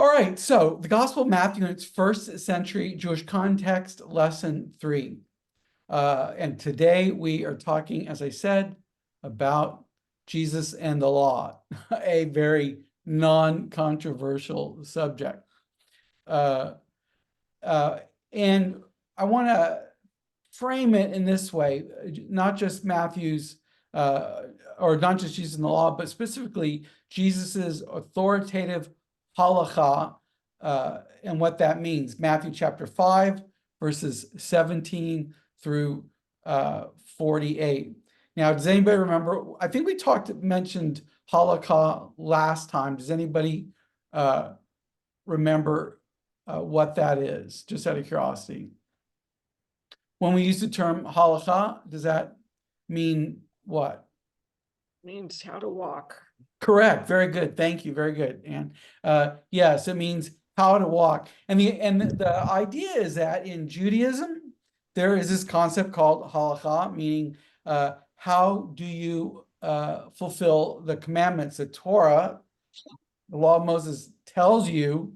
All right, so the Gospel of Matthew in its first century Jewish context, lesson 3. And today we are talking, as I said, about Jesus and the law, a very non-controversial subject. And I want to frame it in this way, not just Matthew's, or not just Jesus and the law, but specifically Jesus's authoritative halakha, and what that means. Matthew chapter 5, verses 17 through 48. Now, does anybody remember? I think we mentioned halakha last time. Does anybody remember what that is? Just out of curiosity. When we use the term halakha, does that mean what? Means how to walk. Correct. Very good. Thank you. Very good. And yes, it means how to walk. And the idea is that in Judaism, there is this concept called halakha, meaning how do you fulfill the commandments? The Torah, the law of Moses, tells you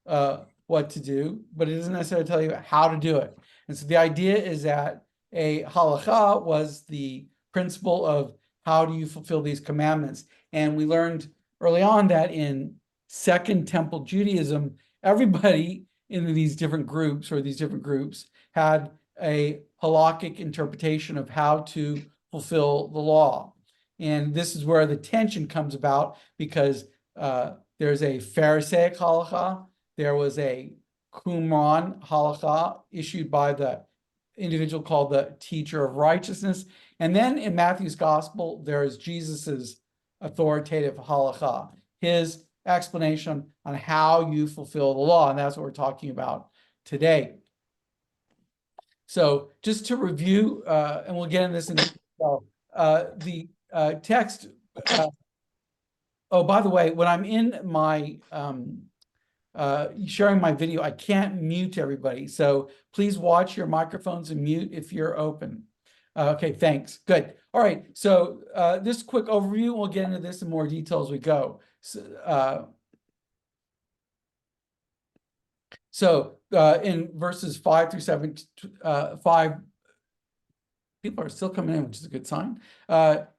what to do, but it doesn't necessarily tell you how to do it. And so the idea is that a halakha was the principle of how do you fulfill these commandments. And we learned early on that in Second Temple Judaism, everybody in these different groups had a halakhic interpretation of how to fulfill the law. And this is where the tension comes about, because there's a Pharisaic halakha, there was a Qumran halakha issued by the individual called the teacher of righteousness. And then in Matthew's gospel, there is Jesus's authoritative halakha, his explanation on how you fulfill the law. And that's what we're talking about today. So just to review, and we'll get into this in detail, the text. Oh, by the way, when I'm in my sharing my video, I can't mute everybody. So please watch your microphones and mute if you're open. Okay, thanks. Good. All right. So this quick overview, we'll get into this in more detail as we go. So in verses 5 through 7, 5, people are still coming in, which is a good sign.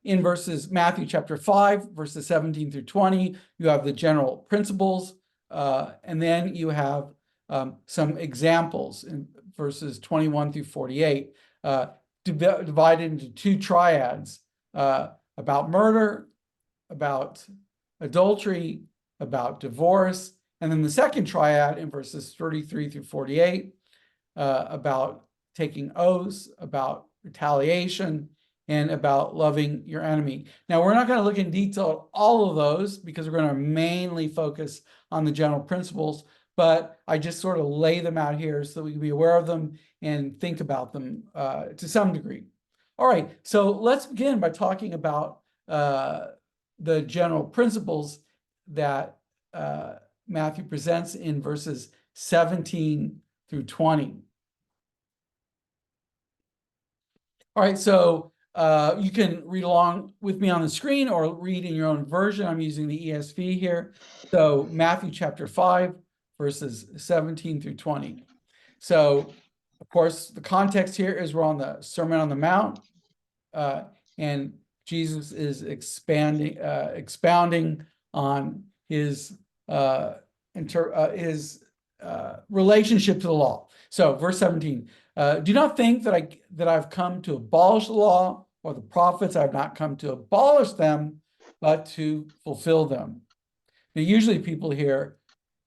In Matthew chapter 5, verses 17 through 20, you have the general principles. And then you have some examples in verses 21 through 48, divided into two triads, about murder, about adultery, about divorce, and then the second triad in verses 33 through 48, about taking oaths, about retaliation, and about loving your enemy. Now, we're not going to look in detail at all of those because we're going to mainly focus on the general principles, but I just sort of lay them out here so that we can be aware of them and think about them to some degree. All right, so let's begin by talking about the general principles that Matthew presents in verses 17 through 20. All right, so you can read along with me on the screen or read in your own version. I'm using the ESV here. So Matthew chapter 5, verses 17 through 20. So, of course, the context here is we're on the Sermon on the Mount, and Jesus is expounding on his relationship to the law. So, verse 17. Do not think that I've come to abolish the law or the prophets. I have not come to abolish them, but to fulfill them. Now, usually people hear,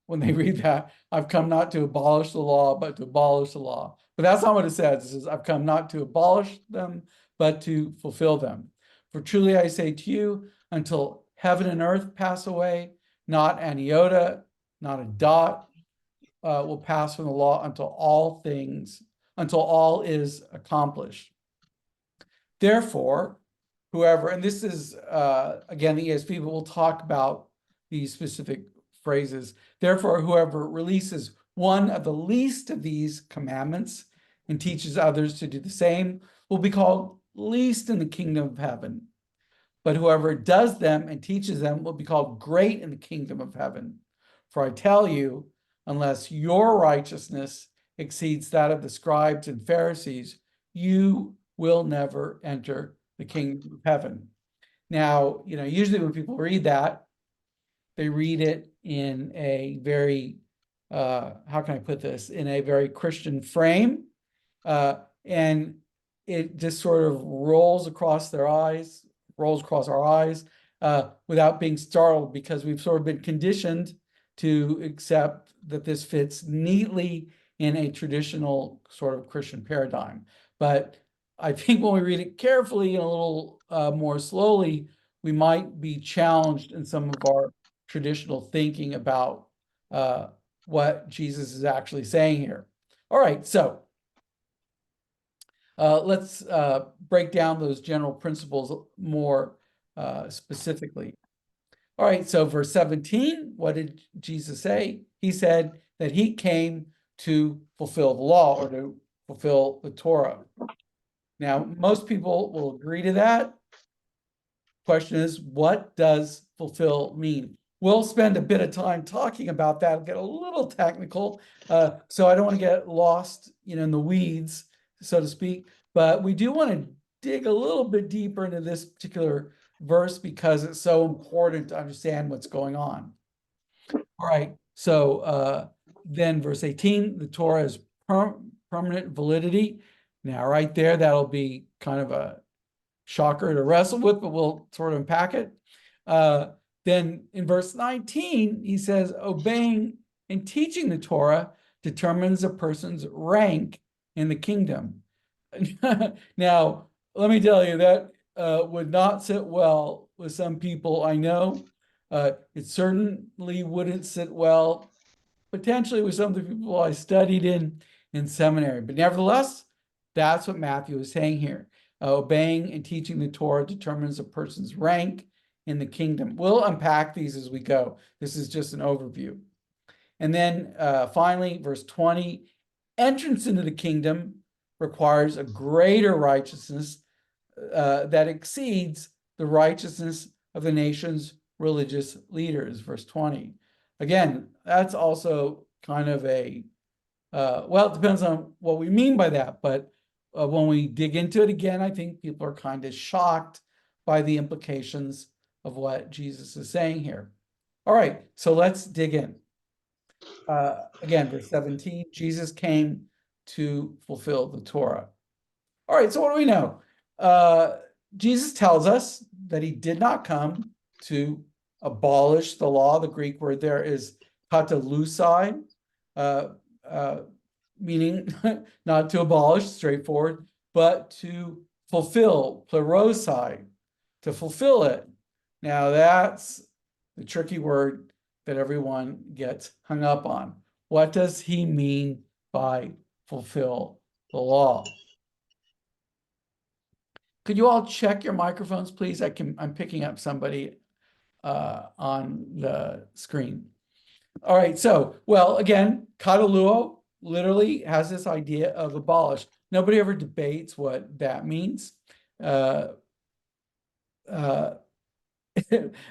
when they read that, I've come not to abolish the law, but to abolish the law. But that's not what it says. It says, I've come not to abolish them, but to fulfill them. For truly I say to you, until heaven and earth pass away, not an iota, not a dot will pass from the law until all is accomplished. Therefore, whoever, and this is, again, the ESV, but we'll talk about these specific phrases. Therefore, whoever releases one of the least of these commandments and teaches others to do the same will be called least in the kingdom of heaven. But whoever does them and teaches them will be called great in the kingdom of heaven. For I tell you, unless your righteousness exceeds that of the scribes and Pharisees, you will never enter the kingdom of heaven. Now, usually when people read that, they read it in a very, how can I put this, in a very Christian frame. And it just sort of rolls across our eyes, without being startled, because we've sort of been conditioned to accept that this fits neatly in a traditional sort of Christian paradigm. But I think when we read it carefully and a little more slowly, we might be challenged in some of our traditional thinking about what Jesus is actually saying here. All right, so let's break down those general principles more specifically. All right, so verse 17, what did Jesus say? He said that he came to fulfill the law, or to fulfill the Torah. Now, most people will agree to that. Question is, what does fulfill mean? We'll spend a bit of time talking about that. I'll get a little technical, so I don't want to get lost, in the weeds, so to speak. But we do want to dig a little bit deeper into this particular verse because it's so important to understand what's going on. All right, so then verse 18, the Torah is permanent validity. Now, right there, that'll be kind of a shocker to wrestle with, but we'll sort of unpack it. Then in verse 19, he says, obeying and teaching the Torah determines a person's rank in the kingdom. Now, let me tell you, that would not sit well with some people I know. It certainly wouldn't sit well, potentially, with some of the people I studied in seminary. But nevertheless, that's what Matthew is saying here. Obeying and teaching the Torah determines a person's rank in the kingdom. We'll unpack these as we go. This is just an overview. And then finally, verse 20, entrance into the kingdom requires a greater righteousness that exceeds the righteousness of the nation's religious leaders. Verse 20. Again, that's also kind of a, well, it depends on what we mean by that, but when we dig into it again, I think people are kind of shocked by the implications of what Jesus is saying here. All right, so let's dig in. Again, verse 17, Jesus came to fulfill the Torah. All right, so what do we know? Jesus tells us that he did not come to abolish the law. The Greek word there is katalusai, meaning not to abolish, straightforward, but to fulfill, plerosai, to fulfill it. Now that's the tricky word that everyone gets hung up on. What does he mean by fulfill the law? Could you all check your microphones, please? I'm picking up somebody on the screen. All right, so, well, again, kataluo literally has this idea of abolish. Nobody ever debates what that means. But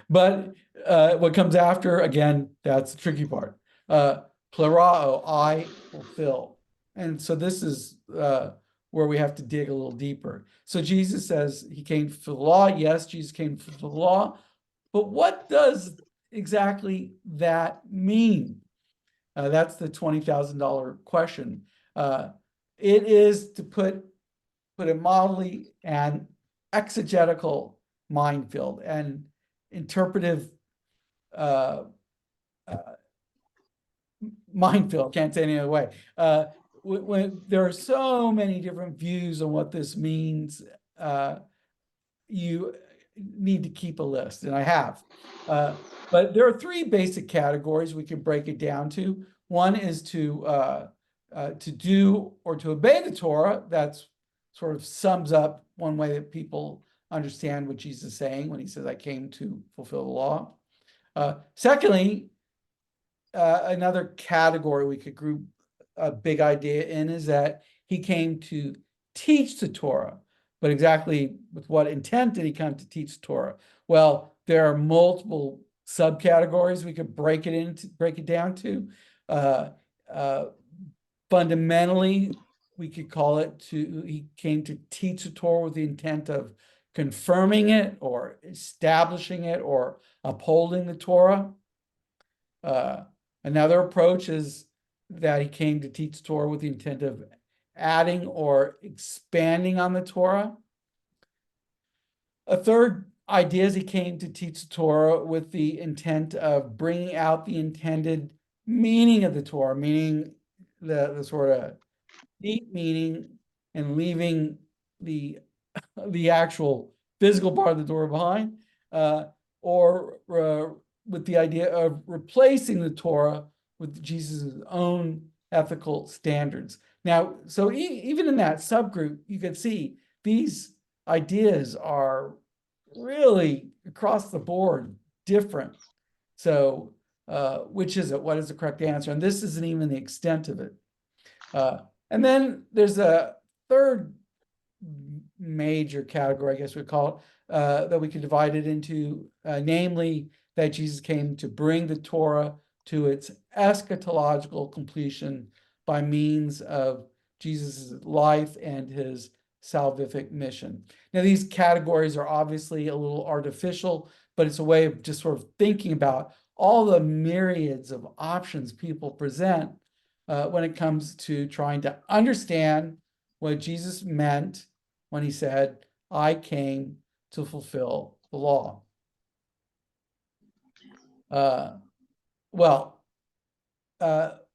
what comes after, again, that's the tricky part. Plerao, I fulfill. And so this is where we have to dig a little deeper. So Jesus says he came for the law. Yes, Jesus came for the law. But what does exactly that mean? That's the $20,000 question. It is, to put it mildly, an exegetical minefield and interpretive minefield. Can't say any other way. When there are so many different views on what this means, you need to keep a list, and I have. But there are three basic categories we can break it down to. One is to do or to obey the Torah. That's sort of sums up one way that people understand what Jesus is saying when he says, I came to fulfill the law. Secondly, another category we could group a big idea in is that he came to teach the Torah. But exactly with what intent did he come to teach the Torah? Well, there are multiple subcategories we could break it down to. Fundamentally, we could call it he came to teach the Torah with the intent of confirming it or establishing it or upholding the Torah. Another approach is that he came to teach the Torah with the intent of adding or expanding on the Torah. A third idea is he came to teach the Torah with the intent of bringing out the intended meaning of the Torah, meaning the sort of deep meaning, and leaving the actual physical part of the Torah behind, or with the idea of replacing the Torah with Jesus' own ethical standards. Now, so even in that subgroup, you can see these ideas are really across the board different. So which is it? What is the correct answer? And this isn't even the extent of it. And then there's a third major category, I guess we'd call it, that we could divide it into, namely that Jesus came to bring the Torah to its eschatological completion by means of Jesus' life and his salvific mission. Now, these categories are obviously a little artificial, but it's a way of just sort of thinking about all the myriads of options people present when it comes to trying to understand what Jesus meant when he said, I came to fulfill the law.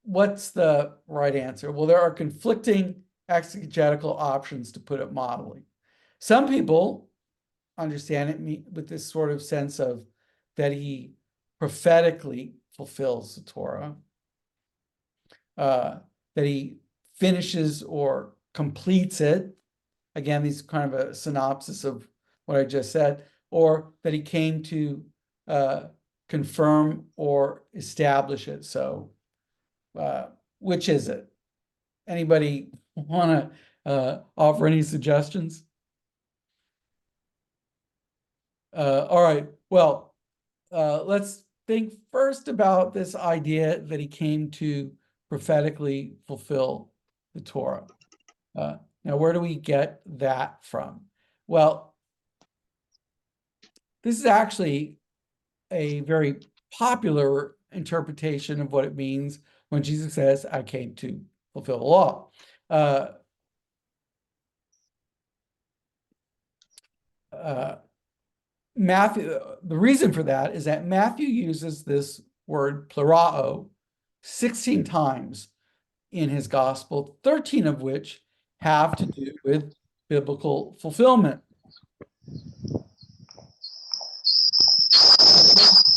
What's the right answer? Well, there are conflicting exegetical options, to put it mildly. Some people understand it with this sort of sense of that he prophetically fulfills the Torah, that he finishes or completes it. Again, these kind of a synopsis of what I just said, or that he came to confirm or establish it. So, which is it? Anybody want to offer any suggestions? All right. Well, let's think first about this idea that he came to prophetically fulfill the Torah. Now, where do we get that from? Well, this is actually a very popular interpretation of what it means when Jesus says, I came to fulfill the law. Matthew, the reason for that is that Matthew uses this word plerao 16 times in his gospel, 13 of which have to do with biblical fulfillment.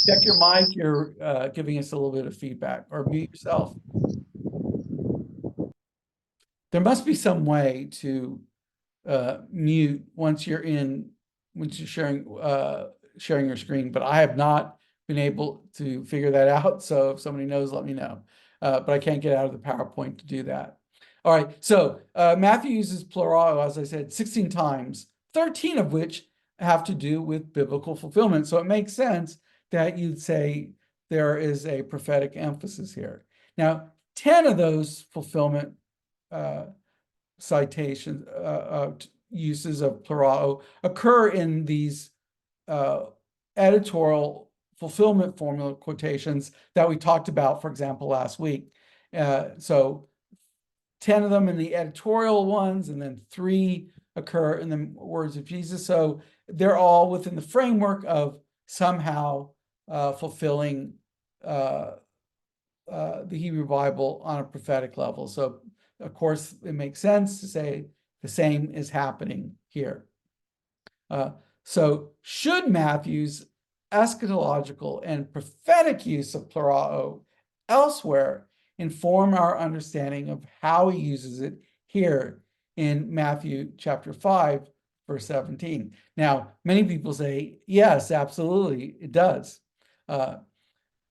Check your mic, you're giving us a little bit of feedback, or mute yourself. There must be some way to mute once you're sharing your screen, but I have not been able to figure that out. So if somebody knows, let me know. But I can't get out of the PowerPoint to do that. All right, so Matthew uses plerao, as I said, 16 times, 13 of which have to do with biblical fulfillment. So it makes sense that you'd say there is a prophetic emphasis here. Now, 10 of those fulfillment citations, uses of plerao occur in these editorial fulfillment formula quotations that we talked about, for example, last week. So 10 of them in the editorial ones, and then 3 occur in the words of Jesus. So they're all within the framework of somehow fulfilling the Hebrew Bible on a prophetic level. So, of course, it makes sense to say the same is happening here. So should Matthew's eschatological and prophetic use of plerao elsewhere inform our understanding of how he uses it here in Matthew chapter 5, verse 17? Now, many people say, yes, absolutely, it does.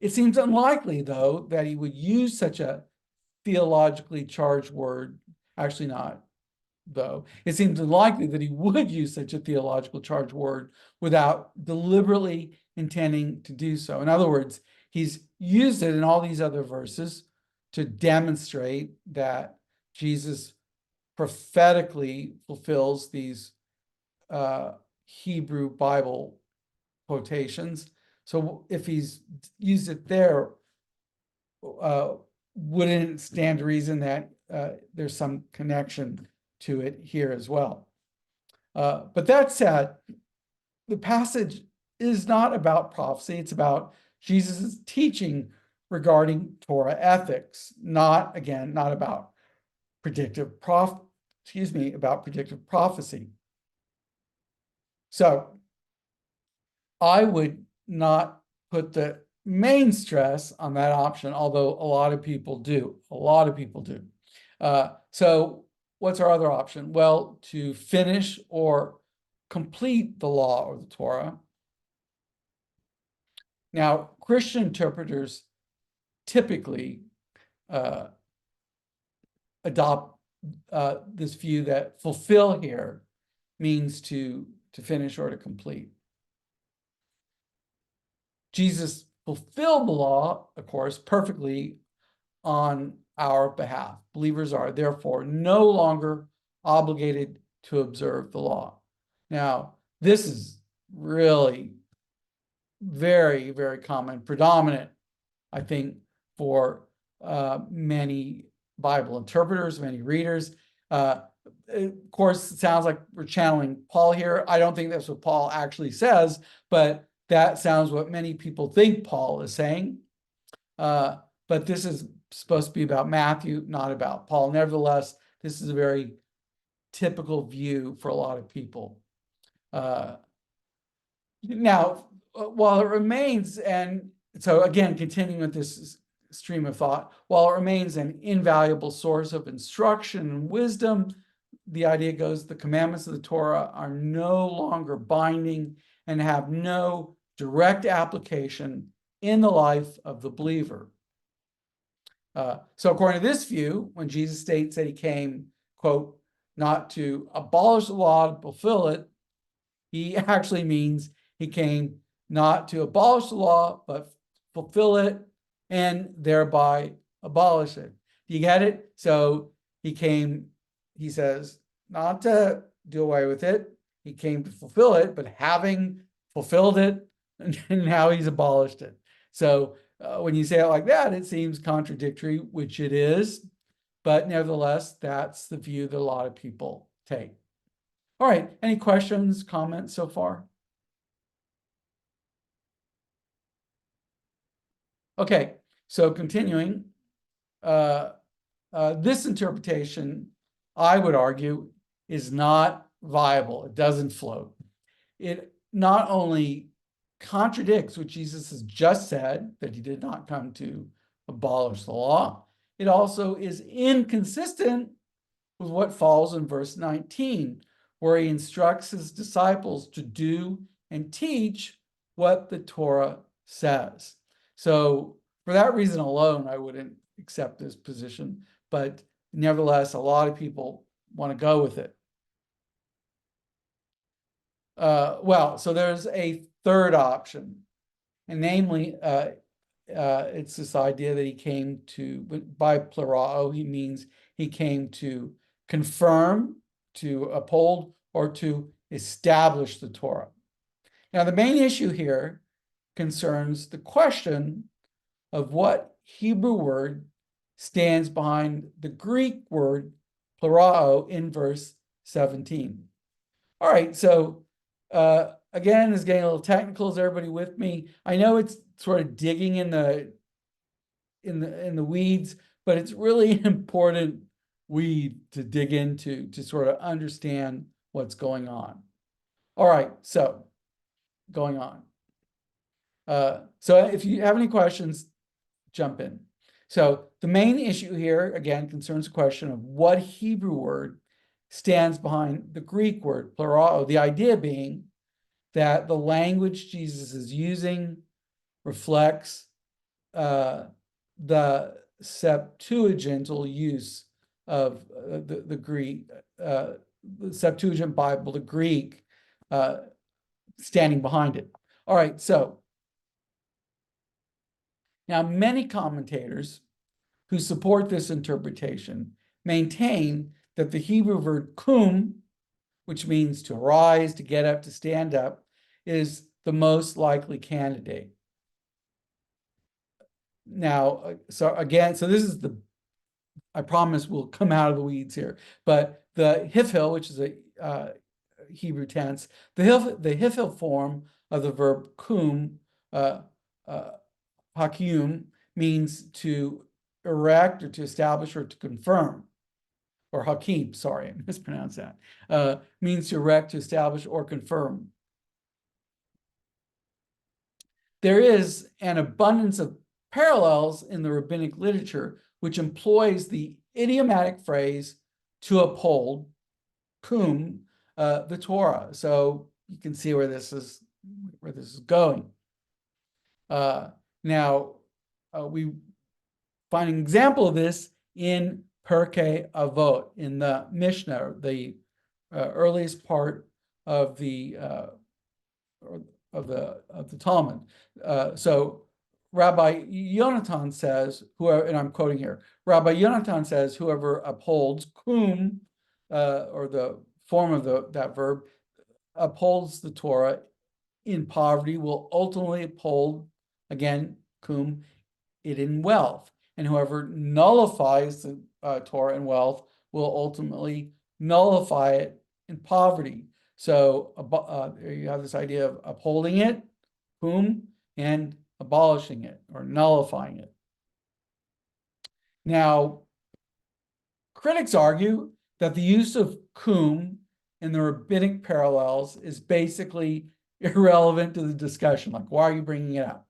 It seems unlikely, though, that he would use such a theologically charged word. Actually not, though. It seems unlikely that he would use such a theological charged word without deliberately intending to do so. In other words, he's used it in all these other verses to demonstrate that Jesus prophetically fulfills these Hebrew Bible quotations. So if he's used it there, wouldn't it stand to reason that there's some connection to it here as well? But that said, the passage is not about prophecy. It's about Jesus' teaching regarding Torah ethics, not about predictive prophecy. So I would not put the main stress on that option, although a lot of people do. So what's our other option? Well, to finish or complete the law or the Torah. Now, Christian interpreters typically adopt this view that fulfill here means to finish or to complete. Jesus fulfilled the law, of course, perfectly on our behalf. Believers are therefore no longer obligated to observe the law. Now, this is really very, very common, predominant, I think, for many Bible interpreters, many readers. Of course, it sounds like we're channeling Paul here. I don't think that's what Paul actually says, but that sounds what many people think Paul is saying. But this is supposed to be about Matthew, not about Paul. Nevertheless, this is a very typical view for a lot of people. Now, while it remains, and so again, continuing with this stream of thought, while it remains an invaluable source of instruction and wisdom, the idea goes the commandments of the Torah are no longer binding and have no direct application in the life of the believer. So according to this view, when Jesus states that he came, quote, not to abolish the law to fulfill it, he actually means he came not to abolish the law, but fulfill it and thereby abolish it. Do you get it? So he came, he says, not to do away with it. He came to fulfill it, but having fulfilled it, and now he's abolished it. So when you say it like that, it seems contradictory, which it is. But nevertheless, that's the view that a lot of people take. All right, any questions, comments so far? Okay, so continuing, this interpretation, I would argue, is not viable. It doesn't float. It not only contradicts what Jesus has just said, that he did not come to abolish the law, it also is inconsistent with what follows in verse 19, where he instructs his disciples to do and teach what the Torah says. So for that reason alone, I wouldn't accept this position, but nevertheless, a lot of people want to go with it. Well, so there's a third option, and namely, it's this idea that he came to, by plurao, he means he came to confirm, to uphold, or to establish the Torah. Now, the main issue here concerns the question of what Hebrew word stands behind the Greek word plurao in verse 17. All right, so again, it's getting a little technical. Is everybody with me? I know it's sort of digging in the weeds, but it's really an important weed to dig into to sort of understand what's going on. All right, so going on. So if you have any questions, jump in. So the main issue here, again, concerns the question of what Hebrew word stands behind the Greek word plurao, the idea being that the language Jesus is using reflects the Septuagintal use of the Greek, the Septuagint Bible, the Greek standing behind it. All right, so Now, many commentators who support this interpretation maintain that the Hebrew verb kum, which means to rise, to get up, to stand up, is the most likely candidate. Now, so this is I promise we'll come out of the weeds here, but the hifil, which is a Hebrew tense, the hifil form of the verb kum, hakim, means to erect or to establish or to confirm, or hakim, sorry, I mispronounced that, means to erect, to establish, or confirm. There is an abundance of parallels in the rabbinic literature which employs the idiomatic phrase to uphold, kum, the Torah. So you can see where this is going. Now, we find an example of this in Pirkei Avot, in the Mishnah, the earliest part of the Talmud. So Rabbi Yonatan says, whoever, and I'm quoting here, Rabbi Yonatan says, whoever upholds kum, or the form of that verb, upholds the Torah in poverty, will ultimately uphold, again, kum, it in wealth. And whoever nullifies the Torah in wealth will ultimately nullify it in poverty. So you have this idea of upholding it, kum, and abolishing it or nullifying it. Now, critics argue that the use of kum in the rabbinic parallels is basically irrelevant to the discussion. Like, why are you bringing it up?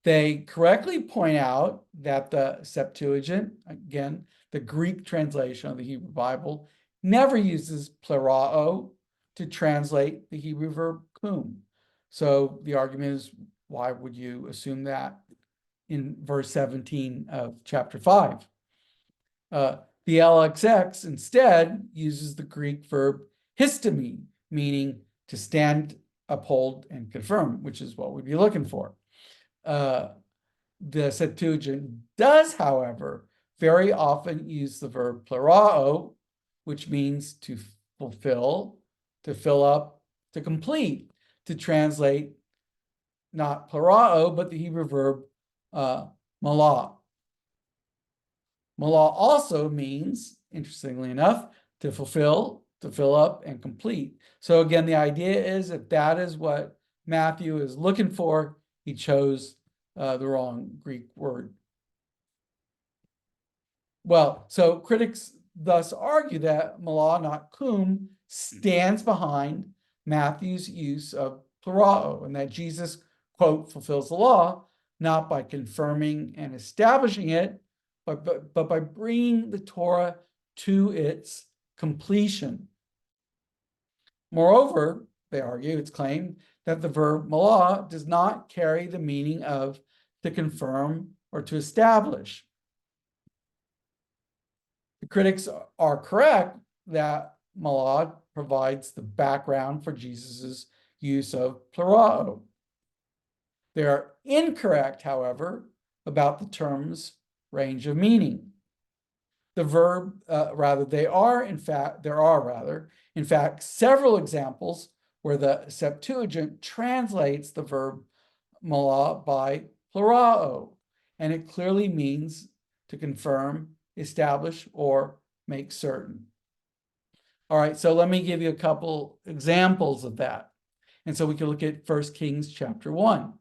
They correctly point out that the Septuagint, again, the Greek translation of the Hebrew Bible, never uses plerao to translate the Hebrew verb kum. So the argument is, why would you assume that in verse 17 of chapter 5? The LXX instead uses the Greek verb histemi, meaning to stand, uphold, and confirm, which is what we'd be looking for. The Septuagint does, however, very often use the verb plerao, which means to fulfill, to fill up, to complete, to translate not plerao, but the Hebrew verb malah. Malah also means, interestingly enough, to fulfill, to fill up, and complete. So again, the idea is, if that is what Matthew is looking for, he chose the wrong Greek word. Well, so critics thus argue that malah, not kum, stands behind Matthew's use of plerao, and that Jesus, quote, fulfills the law, not by confirming and establishing it, but by bringing the Torah to its completion. Moreover, they argue, it's claimed that the verb malah does not carry the meaning of to confirm or to establish. The critics are correct that malah provides the background for Jesus's use of plerao. They are incorrect, however, about the term's range of meaning. The verb, there are, in fact, several examples where the Septuagint translates the verb malah by plerao, and it clearly means to confirm, establish, or make certain. All right, so let me give you a couple examples of that. And so we can look at 1 Kings chapter 1.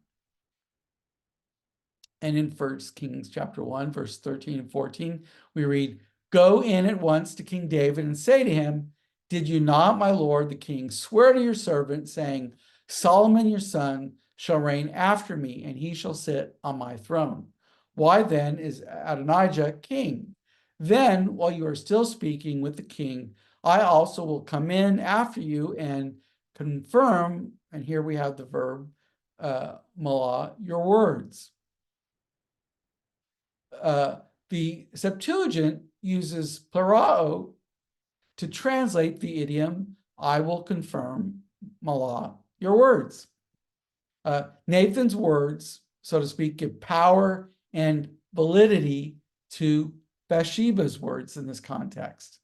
And in 1 Kings chapter 1, verse 13 and 14, we read, "Go in at once to King David and say to him, did you not, my lord the king, swear to your servant, saying, Solomon your son shall reign after me, and he shall sit on my throne? Why then is Adonijah king? Then, while you are still speaking with the king, I also will come in after you and confirm," and here we have the verb malah, "your words." The Septuagint uses plerao to translate the idiom, "I will confirm, malah, your words." Nathan's words so to speak, give power and validity to Bathsheba's words in this context.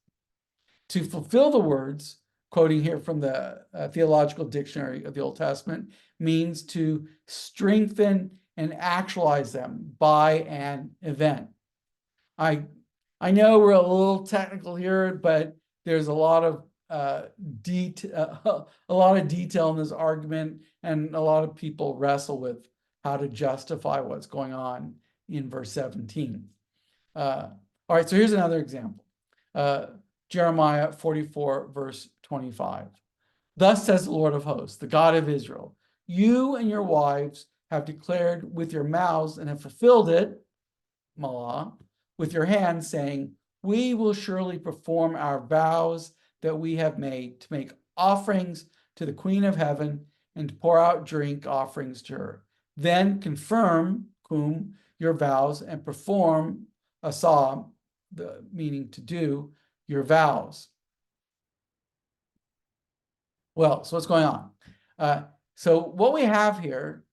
To fulfill the words, quoting here from the Theological Dictionary of the Old Testament, means to strengthen and actualize them by an event. I know we're a little technical here, but there's a lot of detail in this argument, and a lot of people wrestle with how to justify what's going on in verse 17. All right, so here's another example. Jeremiah 44, verse 25. Thus says the Lord of hosts, the God of Israel, you and your wives have declared with your mouths and have fulfilled it, Malah, with your hands, saying, we will surely perform our vows that we have made to make offerings to the Queen of Heaven and to pour out drink offerings to her. Then confirm, cum, your vows and perform, asah, the meaning to do, your vows. Well, so what's going on? So what we have here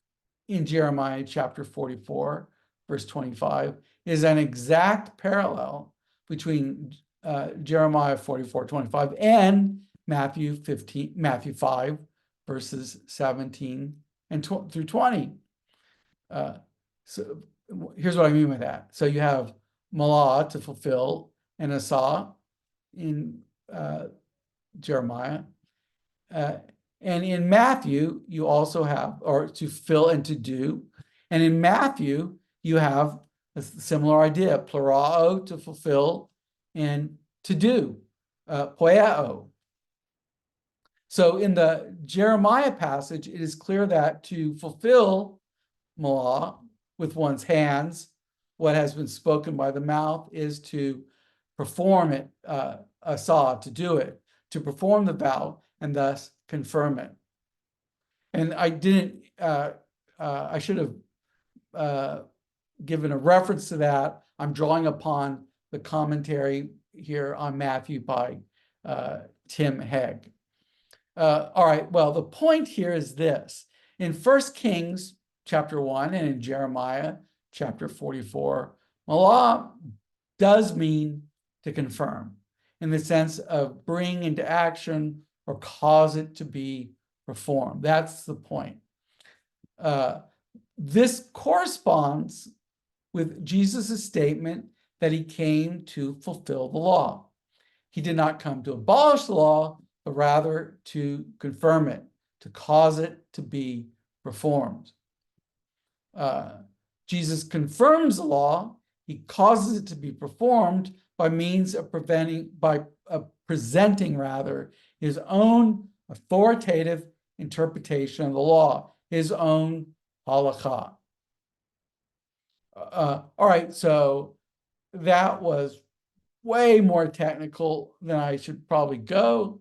in Jeremiah chapter 44, verse 25, is an exact parallel between Jeremiah 44, 25 and Matthew 5, verses 17 and through 20. So here's what I mean by that. So you have Malah, to fulfill, and Asah in Jeremiah. And in Matthew, you also have, or to fill and to do. And in Matthew, you have a similar idea, plurao, to fulfill, and to do, poieo. So in the Jeremiah passage, it is clear that to fulfill Malah with one's hands, what has been spoken by the mouth, is to perform it, asah, to do it, to perform the vow, and thus confirm it. And I didn't, I should have given a reference to that. I'm drawing upon the commentary here on Matthew by Tim Hegg. All right, well, the point here is this. In 1 Kings chapter 1 and in Jeremiah chapter 44, Malah does mean to confirm, in the sense of bring into action or cause it to be performed. That's the point. This corresponds with Jesus' statement that he came to fulfill the law. He did not come to abolish the law, but rather to confirm it, to cause it to be performed. Jesus confirms the law. He causes it to be performed by means of presenting his own authoritative interpretation of the law, his own halakha. All right, so that was way more technical than I should probably go,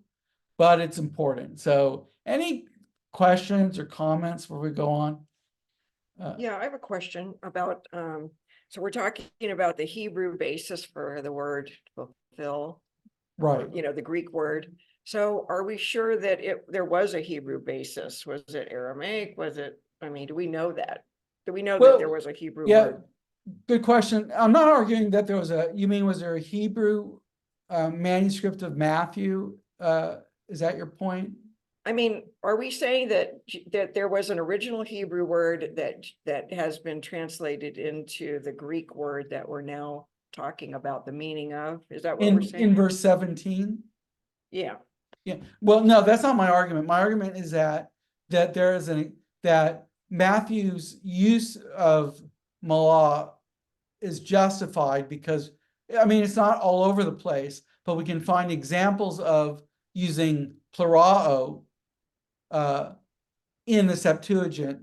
but it's important. So any questions or comments before we go on? Yeah, I have a question about, so we're talking about the Hebrew basis for the word fulfill, Right. the Greek word. So are we sure that there was a Hebrew basis? Was it Aramaic? Do we know that? Do we know that there was a Hebrew word? Good question. I'm not arguing that there was was there a Hebrew manuscript of Matthew? Is that your point? Are we saying that there was an original Hebrew word that has been translated into the Greek word that we're now talking about the meaning of? Is that what we're saying? In verse 17? Yeah. Yeah. Well, no, that's not my argument. My argument is that that Matthew's use of Malah is justified because, it's not all over the place, but we can find examples of using plurao in the Septuagint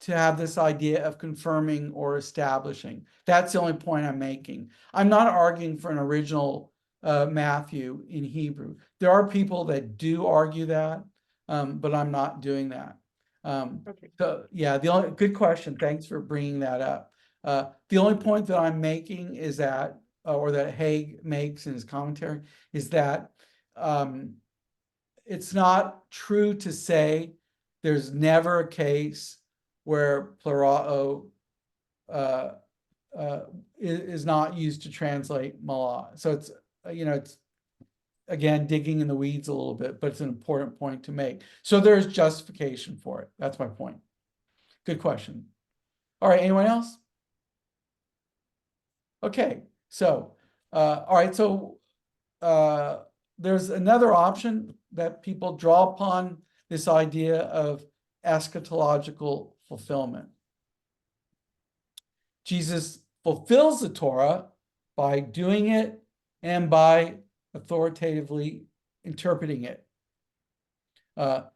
to have this idea of confirming or establishing. That's the only point I'm making. I'm not arguing for an original Matthew in Hebrew. There are people that do argue that, but I'm not doing that. Okay. So yeah, good question. Thanks for bringing that up. The only point that I'm making is that, or that Haig makes in his commentary, is that it's not true to say there's never a case where plurao is not used to translate Malah. So it's, it's again, digging in the weeds a little bit, but it's an important point to make. So there's justification for it. That's my point. Good question. All right, anyone else? Okay, so, all right, so there's another option that people draw upon, this idea of eschatological fulfillment. Jesus fulfills the Torah by doing it and by authoritatively interpreting it.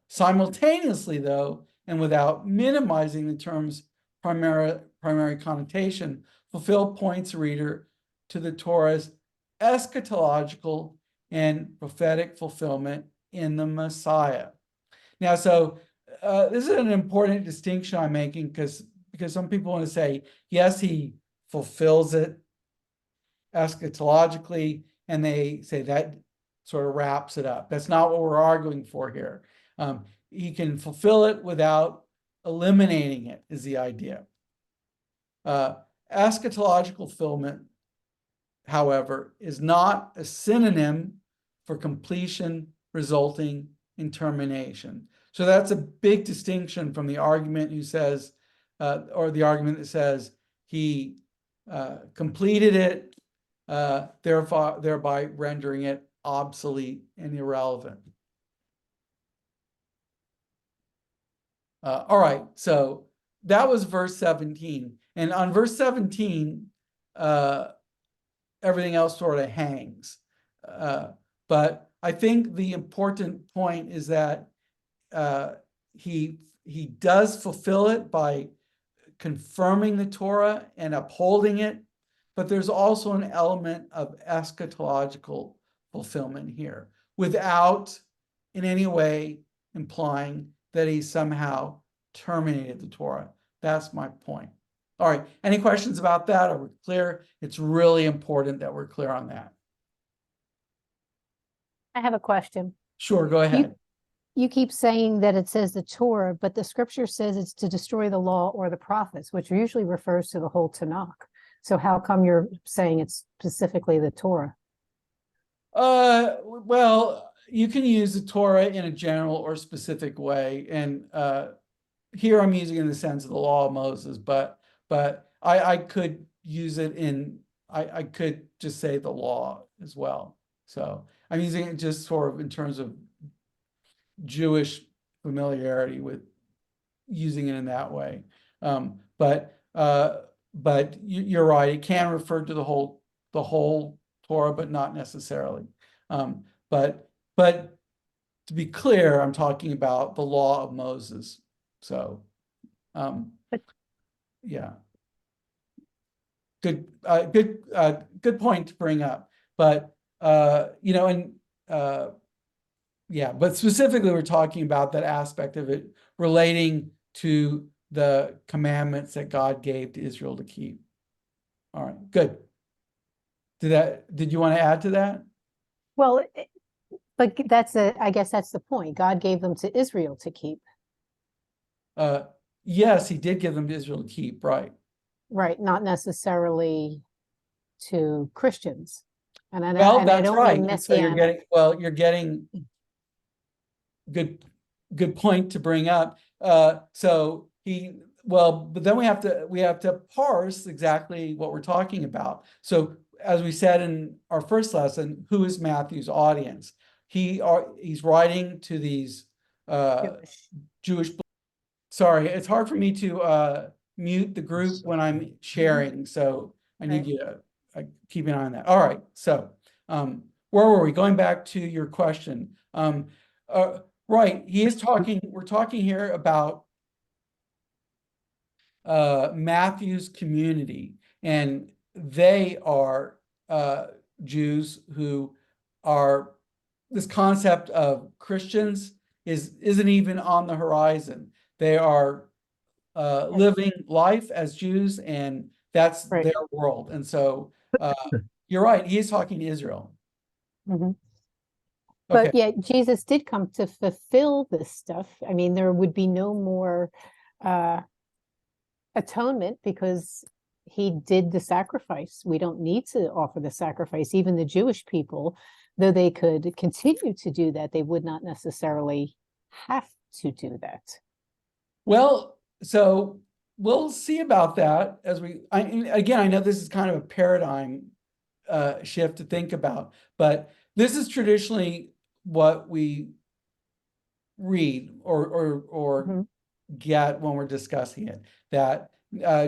Simultaneously, though, and without minimizing the term's primary connotation, fulfill points the reader to the Torah's eschatological and prophetic fulfillment in the Messiah. Now, so this is an important distinction I'm making because some people want to say, yes, he fulfills it eschatologically, and they say that sort of wraps it up. That's not what we're arguing for here. He can fulfill it without eliminating it, is the idea. Eschatological fulfillment, however, is not a synonym for completion resulting in termination. So that's a big distinction from the argument who says, or the argument that says he completed it, thereby rendering it obsolete and irrelevant. All right, so that was verse 17. And on verse 17, everything else sort of hangs. But I think the important point is that he does fulfill it by confirming the Torah and upholding it, but there's also an element of eschatological fulfillment here, without in any way implying that he somehow terminated the Torah. That's my point. All right, any questions about that? Are we clear? It's really important that we're clear on that. I have a question. Sure, go ahead. You keep saying that it says the Torah, but the scripture says it's to destroy the law or the prophets, which usually refers to the whole Tanakh. So how come you're saying it's specifically the Torah? Well, you can use the Torah in a general or specific way. And here I'm using it in the sense of the law of Moses, but I could use it in, I could just say the law as well. So I'm using it just sort of in terms of Jewish familiarity with using it in that way. But you're right, it can refer to the whole Torah, but not necessarily. But to be clear, I'm talking about the law of Moses. So, yeah, good point to bring up. But yeah, but specifically, we're talking about that aspect of it relating to the commandments that God gave to Israel to keep. All right, good. Did you want to add to that? Well, but I guess that's the point. God gave them to Israel to keep. Yes, he did give them to Israel to keep, right. Right, not necessarily to Christians. And I That's don't right. mean And so you're getting good point to bring up. But then we have to parse exactly what we're talking about. So as we said in our first lesson, who is Matthew's audience? He's writing to these Jewish. Sorry, it's hard for me to mute the group when I'm sharing, so I need you to keep an eye on that. All right, so where were we? Going back to your question. Right, we're talking here about Matthew's community, and they are Jews who are, this concept of Christians isn't even on the horizon. They are living life as Jews, and that's their world. And so you're right, he is talking to Israel. Mm-hmm. Okay. But yet Jesus did come to fulfill this stuff. I mean, there would be no more atonement because he did the sacrifice. We don't need to offer the sacrifice. Even the Jewish people, though they could continue to do that, they would not necessarily have to do that. Well, so we'll see about that as again, I know this is kind of a paradigm shift to think about, but this is traditionally what we read or Mhm. get when we're discussing it, that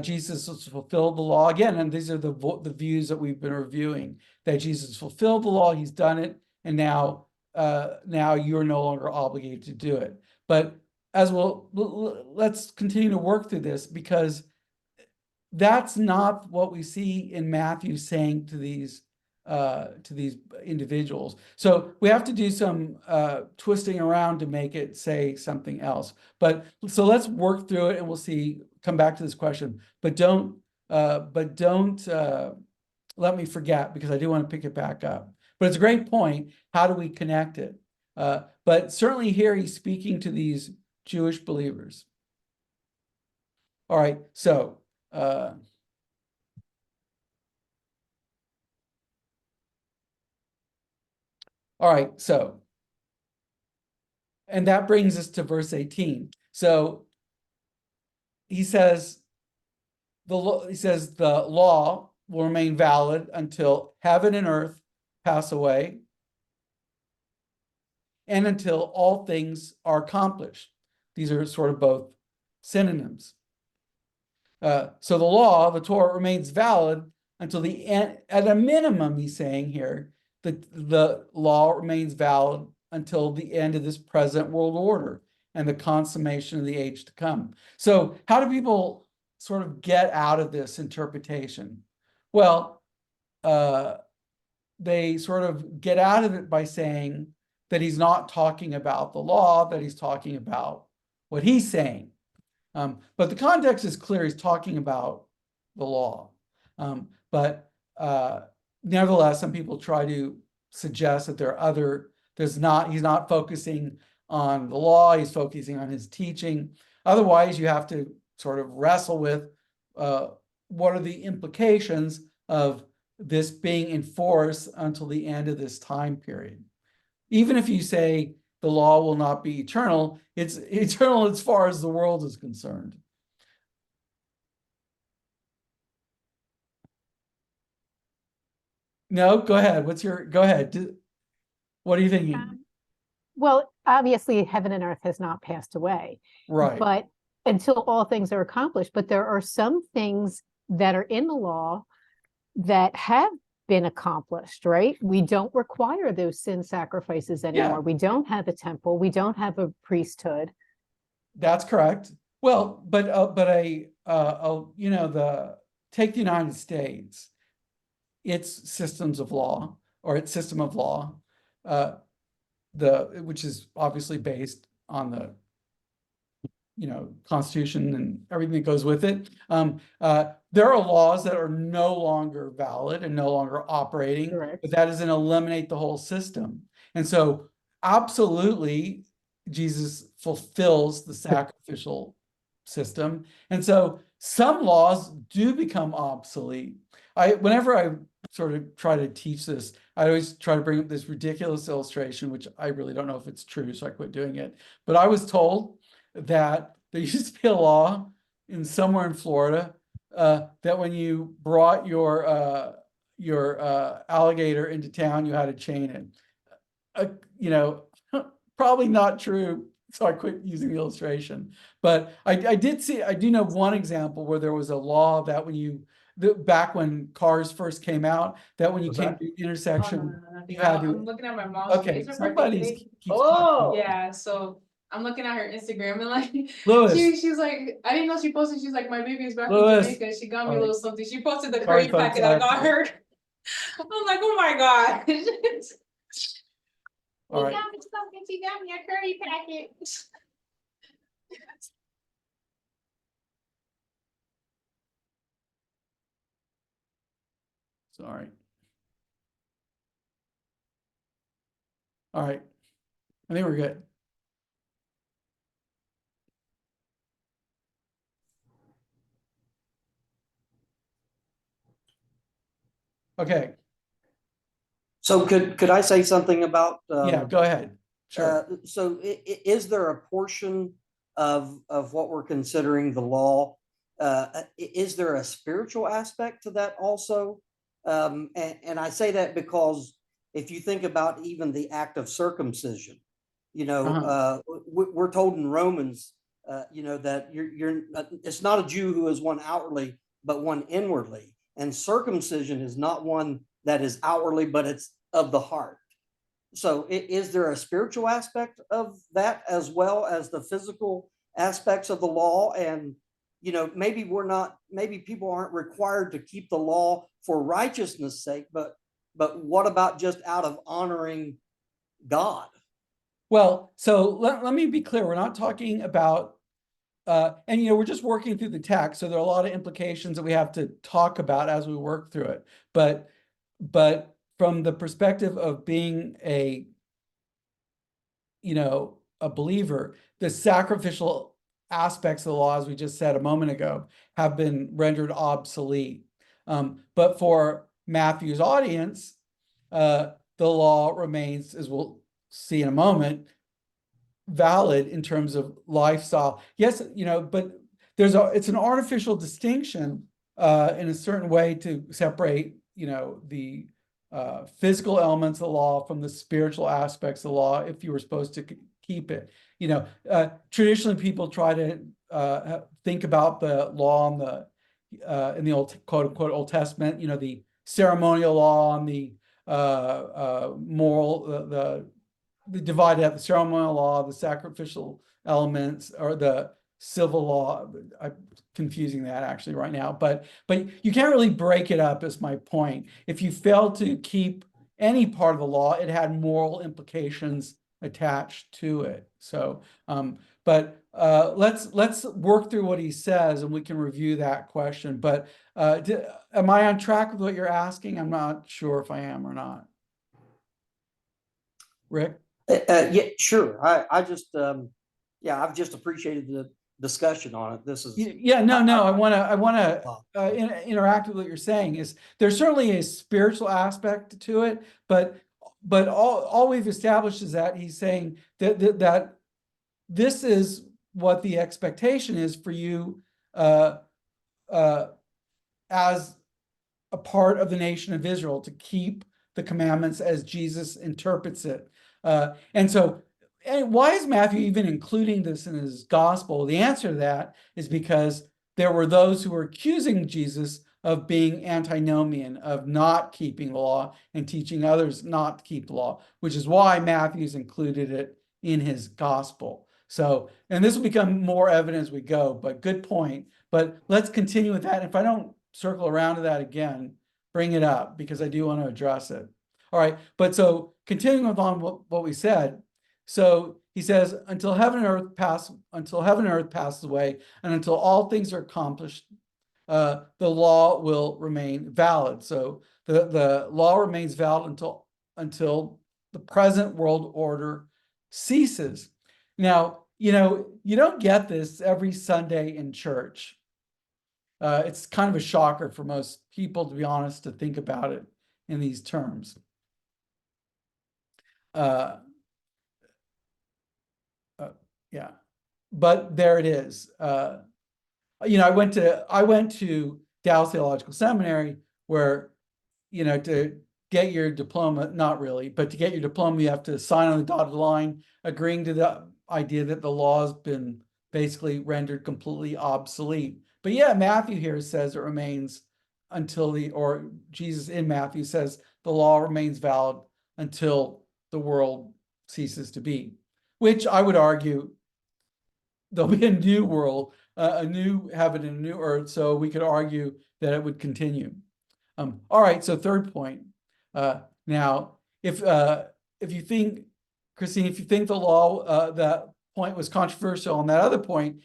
Jesus has fulfilled the law again, and these are the views that we've been reviewing, that Jesus fulfilled the law, he's done it, and now you're no longer obligated to do it. But as well, let's continue to work through this, because that's not what we see in Matthew saying to these individuals. So we have to do some twisting around to make it say something else. But so let's work through it, and we'll come back to this question. But don't let me forget, because I do want to pick it back up. But it's a great point. How do we connect it? But certainly here he's speaking to these Jewish believers. All right, so all right, so, and that brings us to verse 18. So he says the law will remain valid until heaven and earth pass away, and until all things are accomplished. These are sort of both synonyms. So the law, the Torah, remains valid until the end. At a minimum, he's saying here, the law remains valid until the end of this present world order and the consummation of the age to come. So how do people sort of get out of this interpretation? Well, they sort of get out of it by saying that he's not talking about the law, that he's talking about what he's saying. But the context is clear. He's talking about the law. But nevertheless, some people try to suggest that he's not focusing on the law, he's focusing on his teaching. Otherwise, you have to sort of wrestle with what are the implications of this being enforced until the end of this time period. Even if you say the law will not be eternal, it's eternal as far as the world is concerned. No, go ahead. Go ahead. What are you thinking? Well, obviously, heaven and earth has not passed away, Right. but until all things are accomplished. But there are some things that are in the law that have been accomplished, right? We don't require those sin sacrifices anymore. Yeah. We don't have a temple. We don't have a priesthood. That's correct. Well, take the United States, its systems of law, or its system of law, which is obviously based on the Constitution and everything that goes with it. There are laws that are no longer valid and no longer operating, Correct. but that doesn't eliminate the whole system. And so absolutely, Jesus fulfills the sacrificial system. And so some laws do become obsolete. Whenever I sort of try to teach this, I always try to bring up this ridiculous illustration, which I really don't know if it's true, so I quit doing it. But I was told that there used to be a law somewhere in Florida that when you brought your alligator into town, you had to chain it. Probably not true. So I quit using the illustration. But I do know one example where there was a law that back when cars first came out, that when you came to the intersection, you had to. I'm looking at my mom's. Okay, It's her somebody birthday keeps today. Oh. Yeah, so I'm looking at her Instagram and like Lewis. she's like, I didn't know she posted, she's like, my baby is back from Lewis. Jamaica. She got me All a right. little something. She posted the Sorry, curry folks, packet I got her. I'm like, oh my God. All right. Got me something. She got me a curry packet. Sorry. All right. I think we're good. Okay, So could I say something about? yeah, go ahead. Sure. So is there a portion of what we're considering the law? Is there a spiritual aspect to that also? And I say that because if you think about even the act of circumcision, we're told in Romans, that it's not a Jew who is one outwardly, but one inwardly. And circumcision is not one that is outwardly, but it's of the heart. So is there a spiritual aspect of that as well as the physical aspects of the law? And, maybe people aren't required to keep the law for righteousness' sake, but what about just out of honoring God? Well, so let me be clear. We're not talking about, and we're just working through the text. So there are a lot of implications that we have to talk about as we work through it. But from the perspective of being a believer, the sacrificial aspects of the law, as we just said a moment ago, have been rendered obsolete. But for Matthew's audience, the law remains, as we'll see in a moment, valid in terms of lifestyle. Yes, but it's an artificial distinction in a certain way to separate, the physical elements of the law from the spiritual aspects of the law if you were supposed to keep it. Traditionally people try to think about the law in the old quote unquote Old Testament, the ceremonial law and the moral, the divided up the ceremonial law, the sacrificial elements, or the civil law. I'm confusing that actually right now, but you can't really break it up, is my point. If you fail to keep any part of the law, it had moral implications attached to it. So, let's work through what he says and we can review that question. But am I on track with what you're asking? I'm not sure if I am or not. Rick? Yeah, sure. I've just appreciated the discussion on it. This is Yeah, no, I want to interact with what you're saying. Is there's certainly a spiritual aspect to it, but all we've established is that he's saying that this is what the expectation is for you as a part of the nation of Israel, to keep the commandments as Jesus interprets it. And why is Matthew even including this in his gospel? The answer to that is because there were those who were accusing Jesus of being antinomian, of not keeping the law and teaching others not to keep the law, which is why Matthew's included it in his gospel. So, and this will become more evident as we go, but good point. But let's continue with that. If I don't circle around to that again, bring it up because I do want to address it. All right, but so continuing on what we said, so he says, until heaven and earth passes away, and until all things are accomplished, the law will remain valid. So the law remains valid until the present world order ceases. Now, you don't get this every Sunday in church. It's kind of a shocker for most people, to be honest, to think about it in these terms. Yeah, but there it is. I went to Dallas Theological Seminary, where, to get your diploma, not really, but to get your diploma, you have to sign on the dotted line, agreeing to the idea that the law has been basically rendered completely obsolete. But yeah, Matthew here says it remains or Jesus in Matthew says the law remains valid until the world ceases to be, which I would argue there'll be a new world, a new heaven and a new earth. So we could argue that it would continue. All right. So third point. Now, if you think, Christine, if you think the law, that point was controversial on that other point,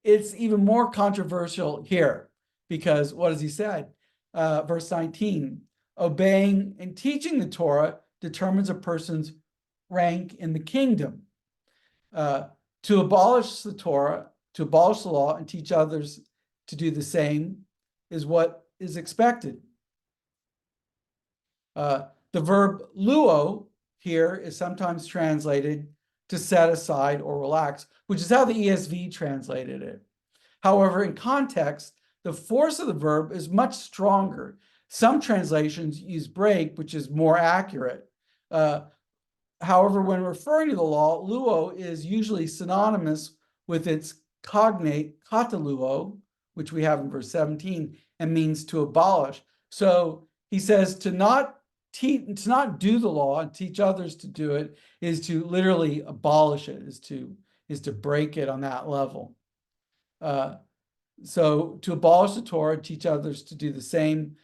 it's even more controversial here, because what has he said? Verse 19, obeying and teaching the Torah determines a person's rank in the kingdom. To abolish the Torah, to abolish the law and teach others to do the same is what is expected. The verb luo here is sometimes translated to set aside or relax, which is how the ESV translated it. However, in context, the force of the verb is much stronger. Some translations use break, which is more accurate. However, when referring to the law, luo is usually synonymous with its cognate kataluo, which we have in verse 17, and means to abolish. So he says to not do the law and teach others to do it is to literally abolish it, is to break it on that level. So to abolish the Torah, teach others to do the same,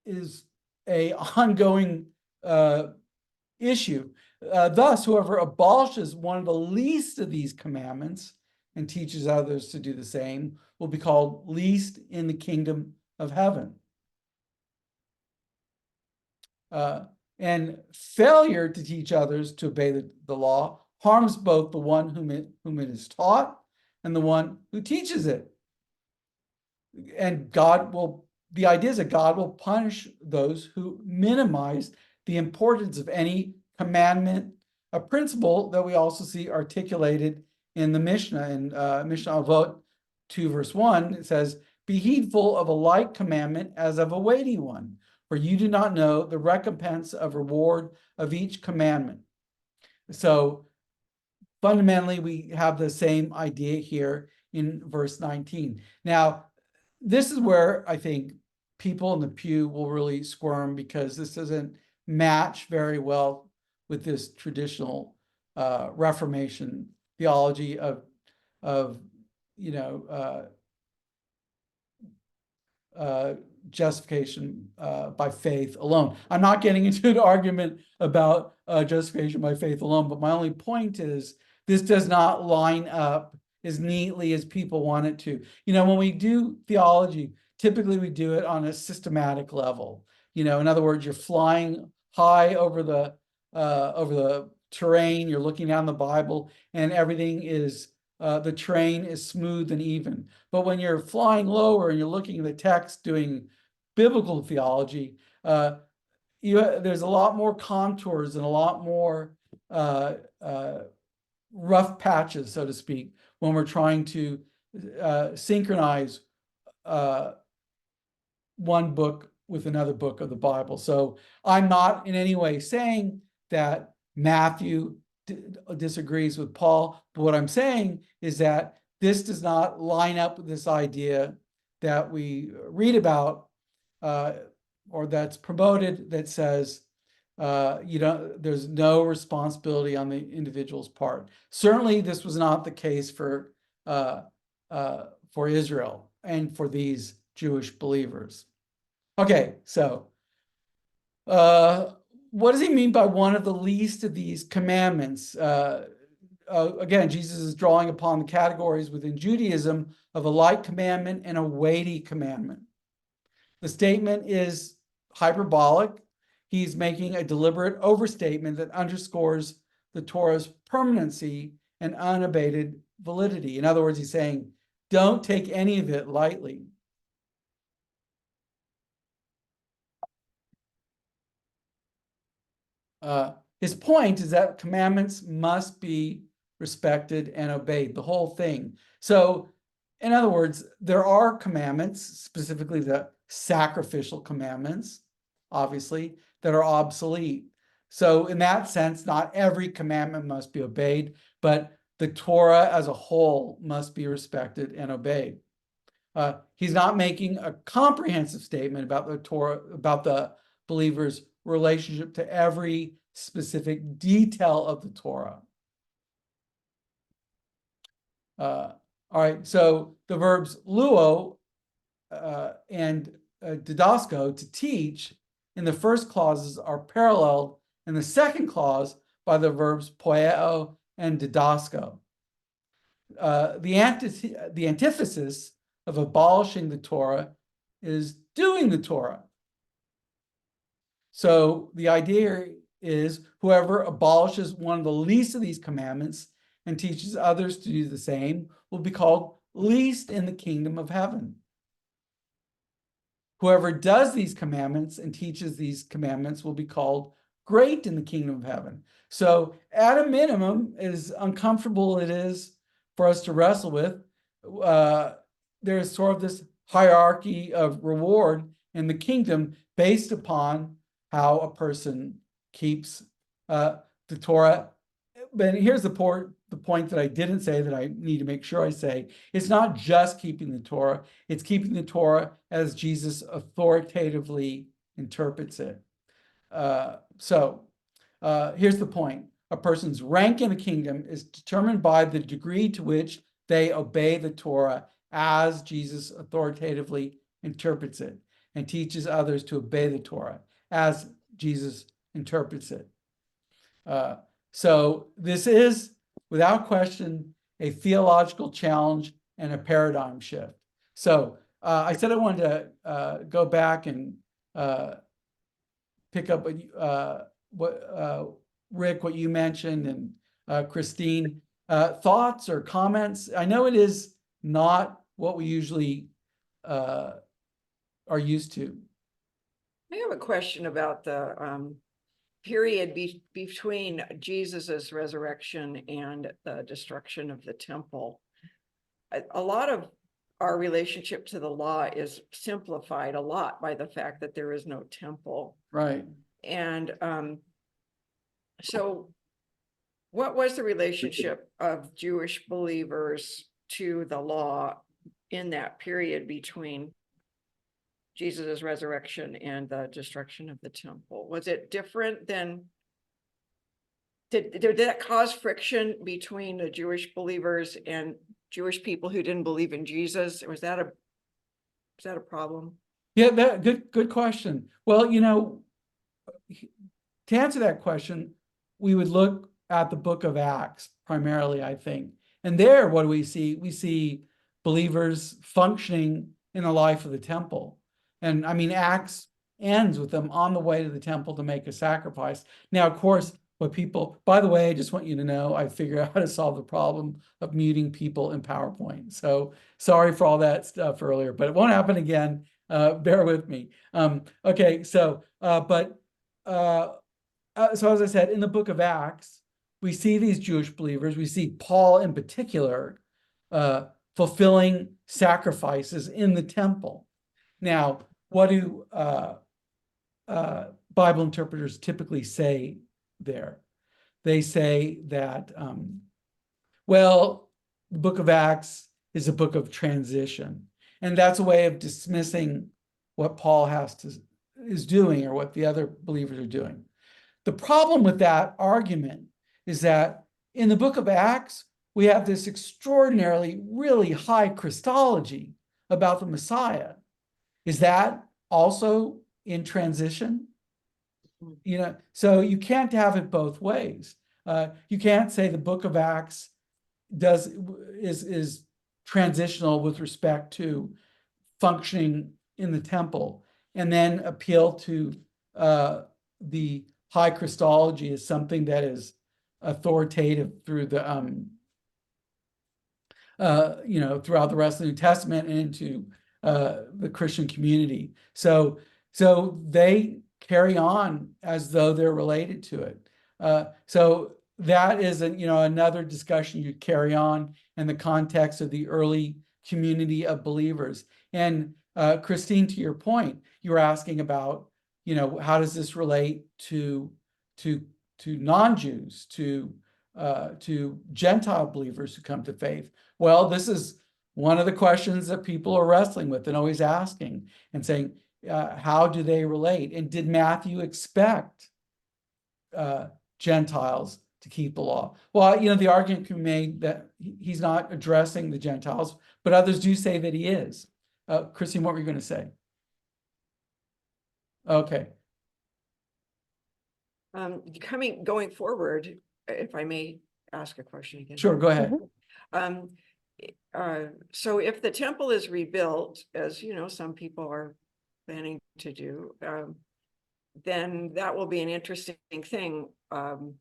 is a ongoing issue. Thus, whoever abolishes one of the least of these commandments and teaches others to do the same will be called least in the kingdom of heaven. And failure to teach others to obey the law harms both the one whom it is taught and the one who teaches it. And the idea is that God will punish those who minimize the importance of any commandment, a principle that we also see articulated in the Mishnah. In Mishnah Avot 2 verse 1, it says, "Be heedful of a light commandment as of a weighty one, for you do not know the recompense of reward of each commandment." So fundamentally, we have the same idea here in verse 19. Now, this is where I think people in the pew will really squirm, because this doesn't match very well with this traditional Reformation theology of justification by faith alone. I'm not getting into an argument about justification by faith alone, but my only point is this does not line up as neatly as people want it to. When we do theology, typically we do it on a systematic level. In other words, you're flying high over the terrain, you're looking down the Bible, and everything is the terrain is smooth and even. But when you're flying lower and you're looking at the text doing biblical theology, there's a lot more contours and a lot more rough patches, so to speak, when we're trying to synchronize one book with another book of the Bible. So I'm not in any way saying that Matthew disagrees with Paul, but what I'm saying is that this does not line up with this idea that we read about or that's promoted, that says there's no responsibility on the individual's part. Certainly, this was not the case for Israel and for these Jewish believers. Okay, so what does he mean by one of the least of these commandments? Again, Jesus is drawing upon the categories within Judaism of a light commandment and a weighty commandment. The statement is hyperbolic. He's making a deliberate overstatement that underscores the Torah's permanency and unabated validity. In other words, he's saying, don't take any of it lightly. His point is that commandments must be respected and obeyed, the whole thing. So, in other words, there are commandments, specifically the sacrificial commandments, obviously, that are obsolete. So, in that sense, not every commandment must be obeyed, but the Torah as a whole must be respected and obeyed. He's not making a comprehensive statement about the Torah, about the believer's relationship to every specific detail of the Torah. All right, so the verbs luo and didasko, to teach, in the first clauses are paralleled in the second clause by the verbs poieo and didasko. The antithesis of abolishing the Torah is doing the Torah. So the idea is whoever abolishes one of the least of these commandments and teaches others to do the same will be called least in the kingdom of heaven. whoever does these commandments and teaches these commandments will be called great in the kingdom of heaven. So at a minimum, as uncomfortable it is for us to wrestle with, there's sort of this hierarchy of reward in the kingdom based upon how a person keeps the Torah. But here's the point that I didn't say that I need to make sure I say. It's not just keeping the Torah, it's keeping the Torah as Jesus authoritatively interprets it. Here's the point. A person's rank in the kingdom is determined by the degree to which they obey the Torah as Jesus authoritatively interprets it and teaches others to obey the Torah as Jesus interprets it. So this is, without question, a theological challenge and a paradigm shift. So I said I wanted to go back and pick up what Rick, what you mentioned, and Christine, thoughts or comments. I know it is not what we usually are used to. I have a question about the period between Jesus's resurrection and the destruction of the temple. A lot of our relationship to the law is simplified a lot by the fact that there is no temple. Right. And so what was the relationship of Jewish believers to the law in that period between Jesus' resurrection and the destruction of the temple? Was it different than, did that cause friction between the Jewish believers and Jewish people who didn't believe in Jesus? Was that a problem? Yeah, good question. Well, to answer that question, we would look at the book of Acts primarily, I think. And there, what do we see? We see believers functioning in the life of the temple. And I mean, Acts ends with them on the way to the temple to make a sacrifice. Now, of course, by the way, I just want you to know, I figured out how to solve the problem of muting people in PowerPoint. So sorry for all that stuff earlier, but it won't happen again. Bear with me. Okay, so as I said, in the book of Acts, we see these Jewish believers, we see Paul in particular, fulfilling sacrifices in the temple. Now, what do Bible interpreters typically say there? They say that, well, the book of Acts is a book of transition. And that's a way of dismissing what Paul is doing or what the other believers are doing. The problem with that argument is that in the book of Acts, we have this extraordinarily, really high Christology about the Messiah. Is that also in transition? So you can't have it both ways. You can't say the book of Acts is transitional with respect to functioning in the temple and then appeal to the high Christology as something that is authoritative through the throughout the rest of the New Testament and into the Christian community. So they carry on as though they're related to it. So that is another discussion you carry on in the context of the early community of believers. And Christine, to your point, you were asking about, how does this relate to non-Jews, to Gentile believers who come to faith? Well, this is one of the questions that people are wrestling with and always asking and saying, how do they relate? And did Matthew expect Gentiles to keep the law? Well, the argument can be made that he's not addressing the Gentiles, but others do say that he is. Christine, what were you going to say? Okay. Going forward, if I may ask a question again. Sure, go ahead. So if the temple is rebuilt, as some people are planning to do, then that will be an interesting thing. And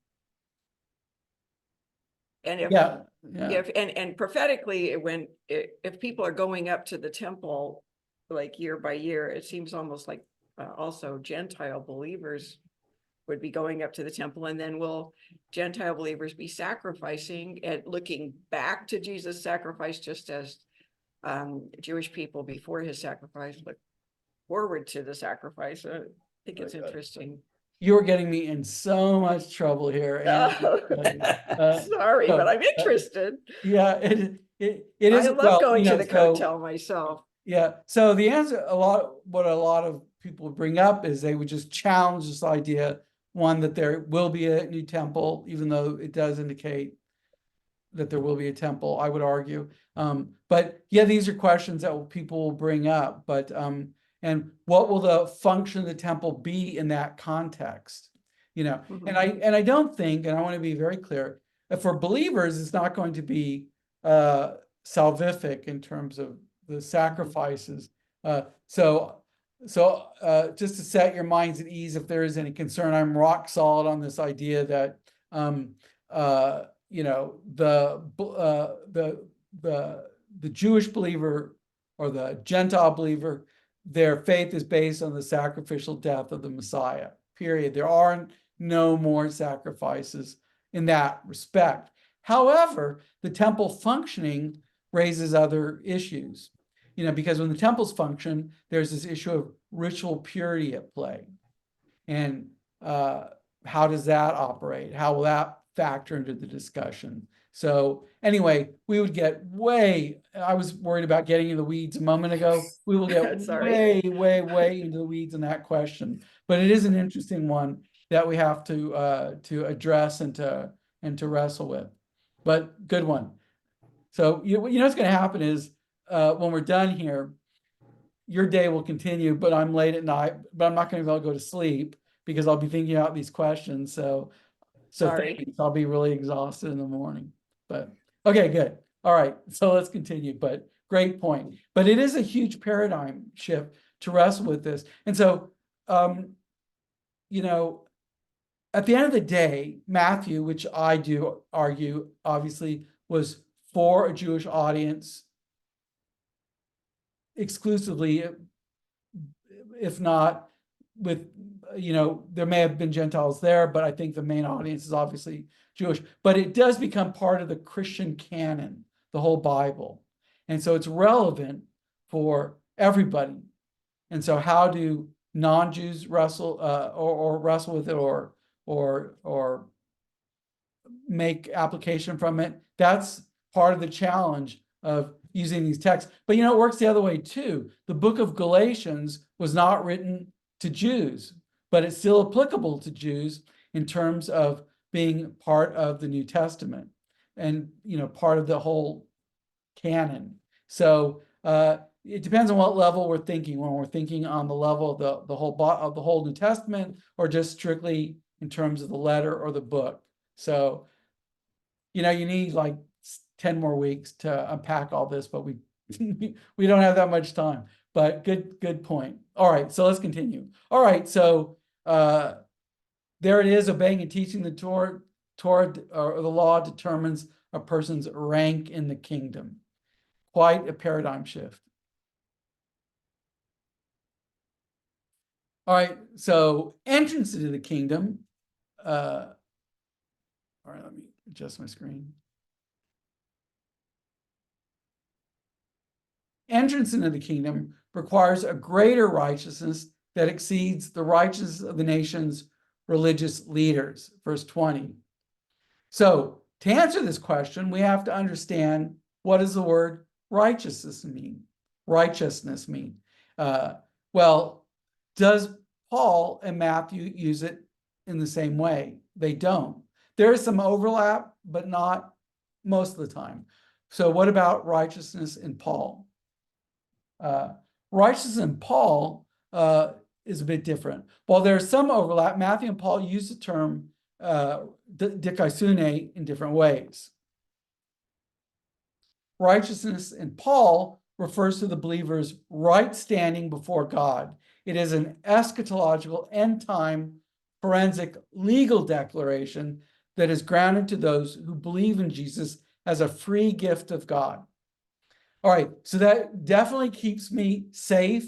if prophetically, if people are going up to the temple like year by year, it seems almost like also Gentile believers would be going up to the temple, and then will Gentile believers be sacrificing and looking back to Jesus' sacrifice, just as Jewish people before his sacrifice look forward to the sacrifice. I think it's interesting. You're getting me in so much trouble here. And, Sorry, so, but I'm interested. yeah, it is. I love well, going you to know, the so- Kotel myself. Yeah, so the answer, what a lot of people bring up is they would just challenge this idea, one, that there will be a new temple, even though it does indicate that there will be a temple, I would argue. But yeah, these are questions that people will bring up, but, and what will the function of the temple be in that context? You know, and I don't think, and I want to be very clear, that for believers, it's not going to be salvific in terms of the sacrifices. So just to set your minds at ease, if there is any concern, I'm rock solid on this idea that you know, the Jewish believer or the Gentile believer, their faith is based on the sacrificial death of the Messiah, period. There are no more sacrifices in that respect. However, the temple functioning raises other issues, you know, because when the temples function, there's this issue of ritual purity at play. And how does that operate? How will that factor into the discussion? So anyway, we would get I was worried about getting in the weeds a moment ago. We will get Sorry. way into the weeds on that question. But it is an interesting one that we have to address and to wrestle with. But good one. So you know what's going to happen is when we're done here, your day will continue, but I'm late at night, but I'm not going to be able to go to sleep because I'll be thinking about these questions. So Sorry. thanks. I'll be really exhausted in the morning. But okay, good. All right, so let's continue. But great point. But it is a huge paradigm shift to wrestle with this. And so, you know, at the end of the day, Matthew, which I do argue, obviously was for a Jewish audience exclusively, if not with, you know, there may have been Gentiles there, but I think the main audience is obviously Jewish. But it does become part of the Christian canon, the whole Bible. And so it's relevant for everybody. And so how do non-Jews wrestle or wrestle with it or make application from it? That's part of the challenge of using these texts. But you know, it works the other way too. The book of Galatians was not written to Jews, but it's still applicable to Jews in terms of being part of the New Testament and, you know, part of the whole canon. So it depends on what level we're thinking. When we're thinking on the level of the whole New Testament, or just strictly in terms of the letter or the book. So, you know, you need like 10 more weeks to unpack all this, but we don't have that much time. But good point. All right, so let's continue. All right, so there it is. Obeying and teaching the Torah or the law determines a person's rank in the kingdom. Quite a paradigm shift. All right, so entrance into the kingdom. All right, let me adjust my screen. Entrance into the kingdom requires a greater righteousness that exceeds the righteousness of the nation's religious leaders. Verse 20. So to answer this question, we have to understand, what does the word righteousness mean? Righteousness mean? Well, does Paul and Matthew use it in the same way? They don't. There is some overlap, but not most of the time. So what about righteousness in Paul? Righteousness in Paul is a bit different. While there's some overlap, Matthew and Paul use the term dikaisune in different ways. Righteousness in Paul refers to the believer's right standing before God. It is an eschatological, end-time, forensic, legal declaration that is granted to those who believe in Jesus as a free gift of God. All right, so that definitely keeps me safe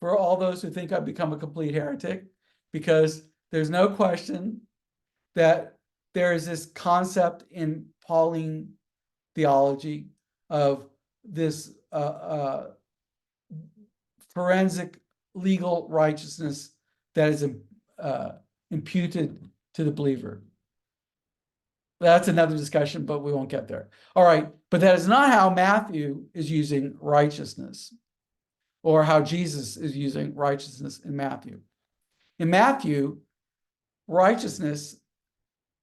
for all those who think I've become a complete heretic, because there's no question that there is this concept in Pauline theology of this forensic legal righteousness that is imputed to the believer. That's another discussion, but we won't get there. All right, but that is not how Matthew is using righteousness, or how Jesus is using righteousness in Matthew. In Matthew, righteousness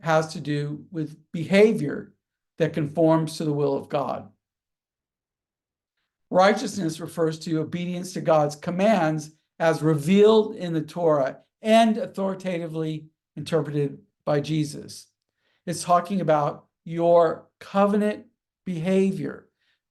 has to do with behavior that conforms to the will of God. Righteousness refers to obedience to God's commands as revealed in the Torah and authoritatively interpreted by Jesus. It's talking about your covenant behavior.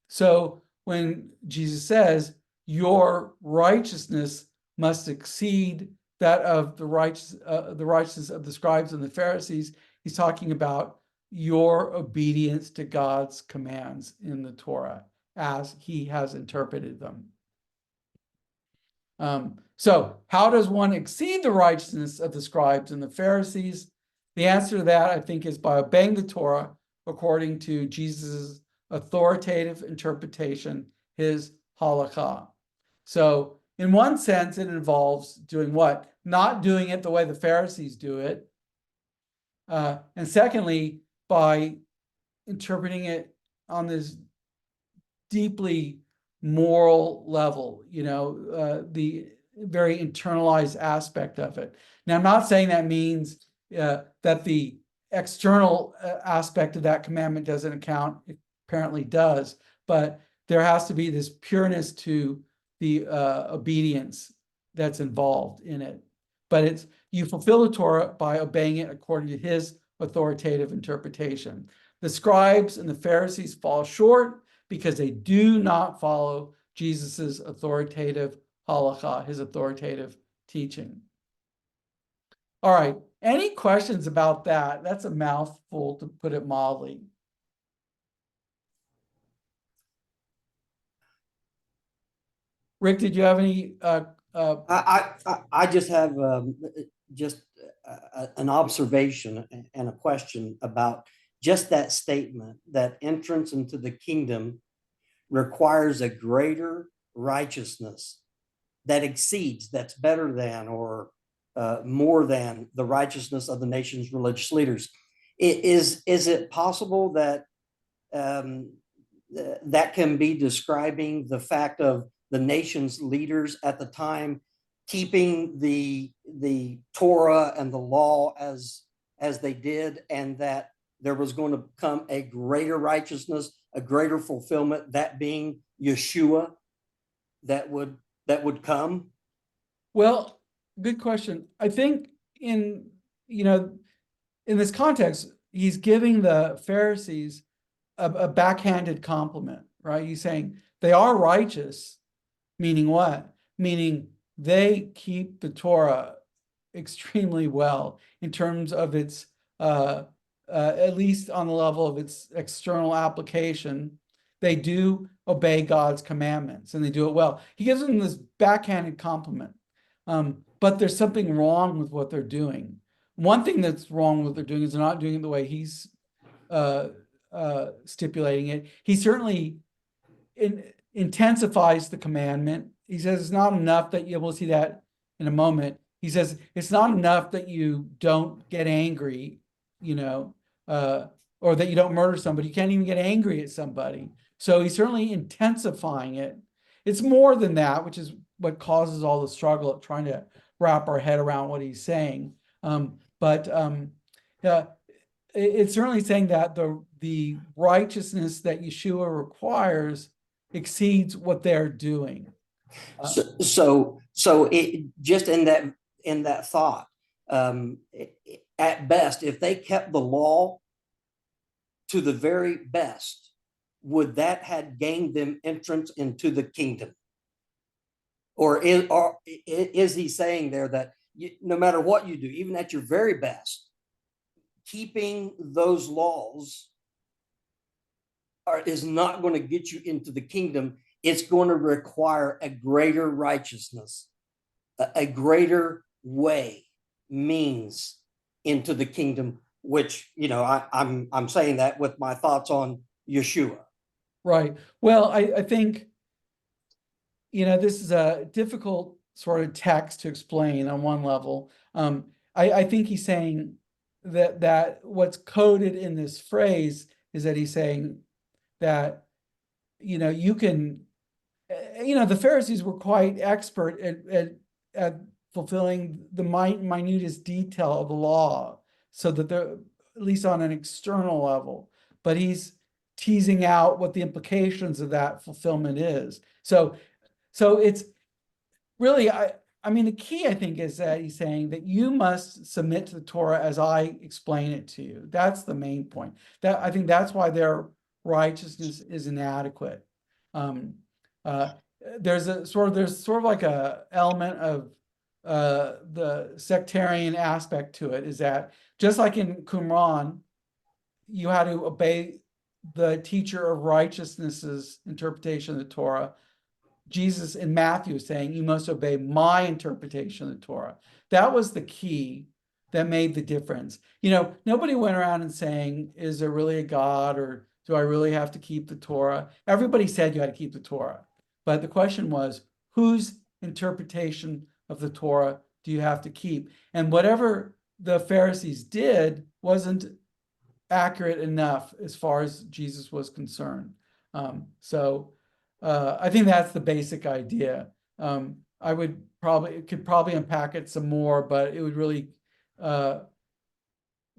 So when Jesus says your righteousness must exceed that of the righteousness of the scribes and the Pharisees, he's talking about your obedience to God's commands in the Torah as he has interpreted them. So how does one exceed the righteousness of the scribes and the Pharisees? The answer to that, I think, is by obeying the Torah according to Jesus' authoritative interpretation, his halakha. So in one sense, it involves doing what? Not doing it the way the Pharisees do it. And secondly, by interpreting it on this deeply moral level, the very internalized aspect of it. Now, I'm not saying that means that the external aspect of that commandment doesn't account. It apparently does, but there has to be this pureness to the obedience that's involved in it. But it's you fulfill the Torah by obeying it according to his authoritative interpretation. The scribes and the Pharisees fall short because they do not follow Jesus's authoritative halakha, his authoritative teaching. All right, any questions about that? That's a mouthful, to put it mildly. Rick, did you have any? I just have an observation and a question about just that statement, that entrance into the kingdom requires a greater righteousness that exceeds, that's better than, or more than the righteousness of the nation's religious leaders. Is it possible that that can be describing the fact of the nation's leaders at the time keeping the Torah and the law as they did, and that there was going to come a greater righteousness, a greater fulfillment, that being Yeshua, that would come? Well, good question. I think in this context, he's giving the Pharisees a backhanded compliment, right? He's saying they are righteous, meaning what? Meaning they keep the Torah extremely well in terms of its, at least on the level of its external application. They do obey God's commandments and they do it well. He gives them this backhanded compliment. But there's something wrong with what they're doing. One thing that's wrong with what they're doing is they're not doing it the way he's stipulating it. He certainly intensifies the commandment. He says it's not enough that we'll see that in a moment. He says it's not enough that you don't get angry, or that you don't murder somebody. You can't even get angry at somebody. So he's certainly intensifying it. It's more than that, which is what causes all the struggle of trying to wrap our head around what he's saying. It's certainly saying that the righteousness that Yeshua requires exceeds what they're doing. So it just in that thought, at best, if they kept the law to the very best, would that have gained them entrance into the kingdom? Or is he saying there that no matter what you do, even at your very best, keeping those laws is not going to get you into the kingdom. It's going to require a greater righteousness, a greater way, means into the kingdom, which, you know, I'm saying that with my thoughts on Yeshua. Right. Well, I think, you know, this is a difficult sort of text to explain on one level. I think he's saying that what's coded in this phrase is that he's saying that, you know, you can, you know, the Pharisees were quite expert at fulfilling the minutest detail of the law, so that they're at least on an external level, but he's teasing out what the implications of that fulfillment is. So it's really, I mean, the key, I think, is that he's saying that you must submit to the Torah as I explain it to you. That's the main point. That, I think that's why their righteousness is inadequate. There's sort of like a element of the sectarian aspect to it, is that just like in Qumran, you had to obey the teacher of righteousness's interpretation of the Torah. Jesus in Matthew is saying, you must obey my interpretation of the Torah. That was the key that made the difference. You know, nobody went around and saying, is there really a God, or do I really have to keep the Torah? Everybody said you had to keep the Torah. But the question was, whose interpretation of the Torah do you have to keep? And whatever the Pharisees did wasn't accurate enough as far as Jesus was concerned. I think that's the basic idea. I would could probably unpack it some more, but it would really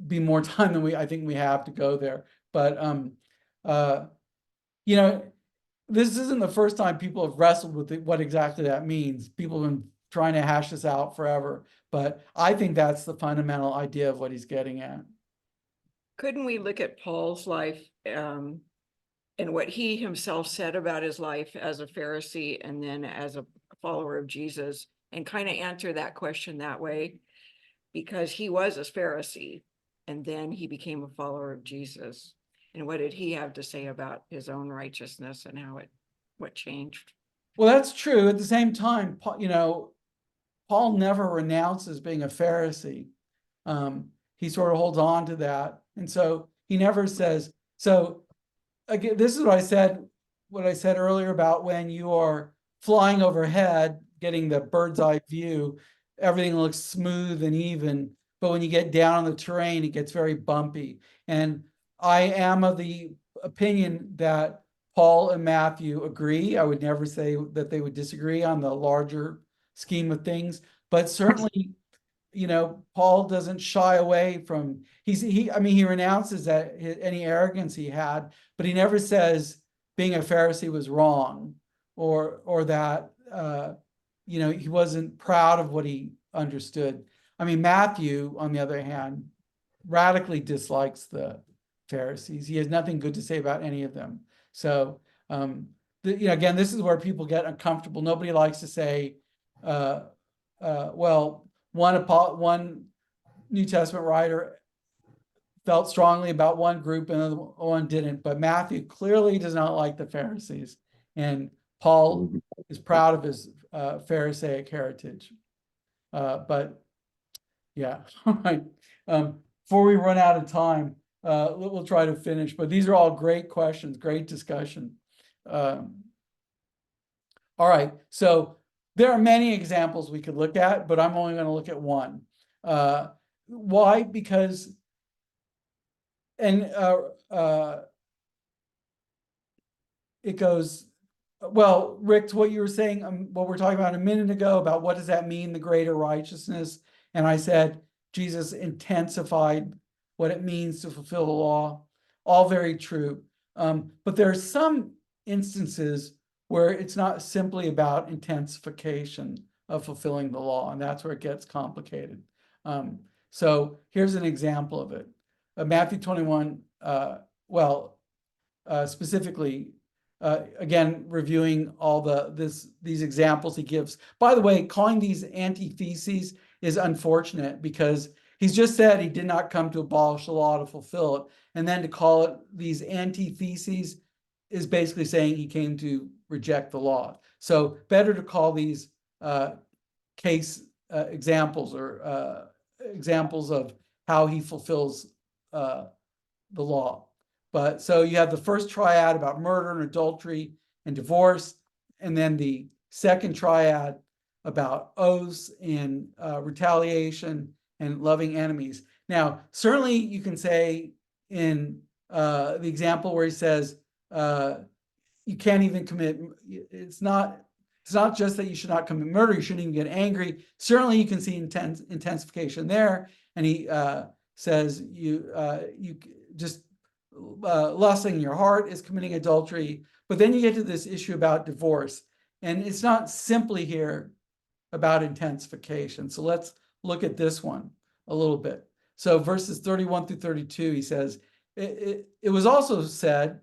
be more time than I think we have to go there. But you know, this isn't the first time people have wrestled with what exactly that means. People have been trying to hash this out forever, but I think that's the fundamental idea of what he's getting at. Couldn't we look at Paul's life and what he himself said about his life as a Pharisee and then as a follower of Jesus, and kind of answer that question that way? Because he was a Pharisee and then he became a follower of Jesus. And what did he have to say about his own righteousness and what changed? Well, that's true. At the same time, you know, Paul never renounces being a Pharisee. He sort of holds on to that. And so he never says, so again, this is what I said earlier about when you are flying overhead, getting the bird's eye view, everything looks smooth and even, but when you get down on the terrain, it gets very bumpy. And I am of the opinion that Paul and Matthew agree. I would never say that they would disagree on the larger scheme of things, but certainly, you know, Paul doesn't shy away from, I mean, he renounces that any arrogance he had, but he never says being a Pharisee was wrong, or that, you know, he wasn't proud of what he understood. I mean, Matthew, on the other hand, radically dislikes the Pharisees. He has nothing good to say about any of them. So, you know, again, this is where people get uncomfortable. Nobody likes to say, well, one New Testament writer felt strongly about one group and the other one didn't. But Matthew clearly does not like the Pharisees, and Paul is proud of his Pharisaic heritage. But yeah, all right. Before we run out of time, we'll try to finish. But these are all great questions, great discussion. All right, so there are many examples we could look at, but I'm only going to look at one. Why? Because, and it goes, well, Rick, to what you were saying, what we're talking about a minute ago about what does that mean, the greater righteousness? And I said, Jesus intensified what it means to fulfill the law. All very true. But there are some instances where it's not simply about intensification of fulfilling the law, and that's where it gets complicated. So here's an example of it. Matthew 21, specifically, again, reviewing all these examples he gives. By the way, calling these antitheses is unfortunate, because he's just said he did not come to abolish the law, to fulfill it. And then to call it these antitheses is basically saying he came to reject the law. So better to call these case examples or examples of how he fulfills the law. But so you have the first triad about murder and adultery and divorce, and then the second triad about oaths and retaliation and loving enemies. Now, certainly you can say in the example where he says you can't even commit, it's not just that you should not commit murder, you shouldn't even get angry. Certainly you can see intensification there. And he says you just lusting in your heart is committing adultery. But then you get to this issue about divorce. And it's not simply here about intensification. So let's look at this one a little bit. So verses 31 through 32, he says, it was also said,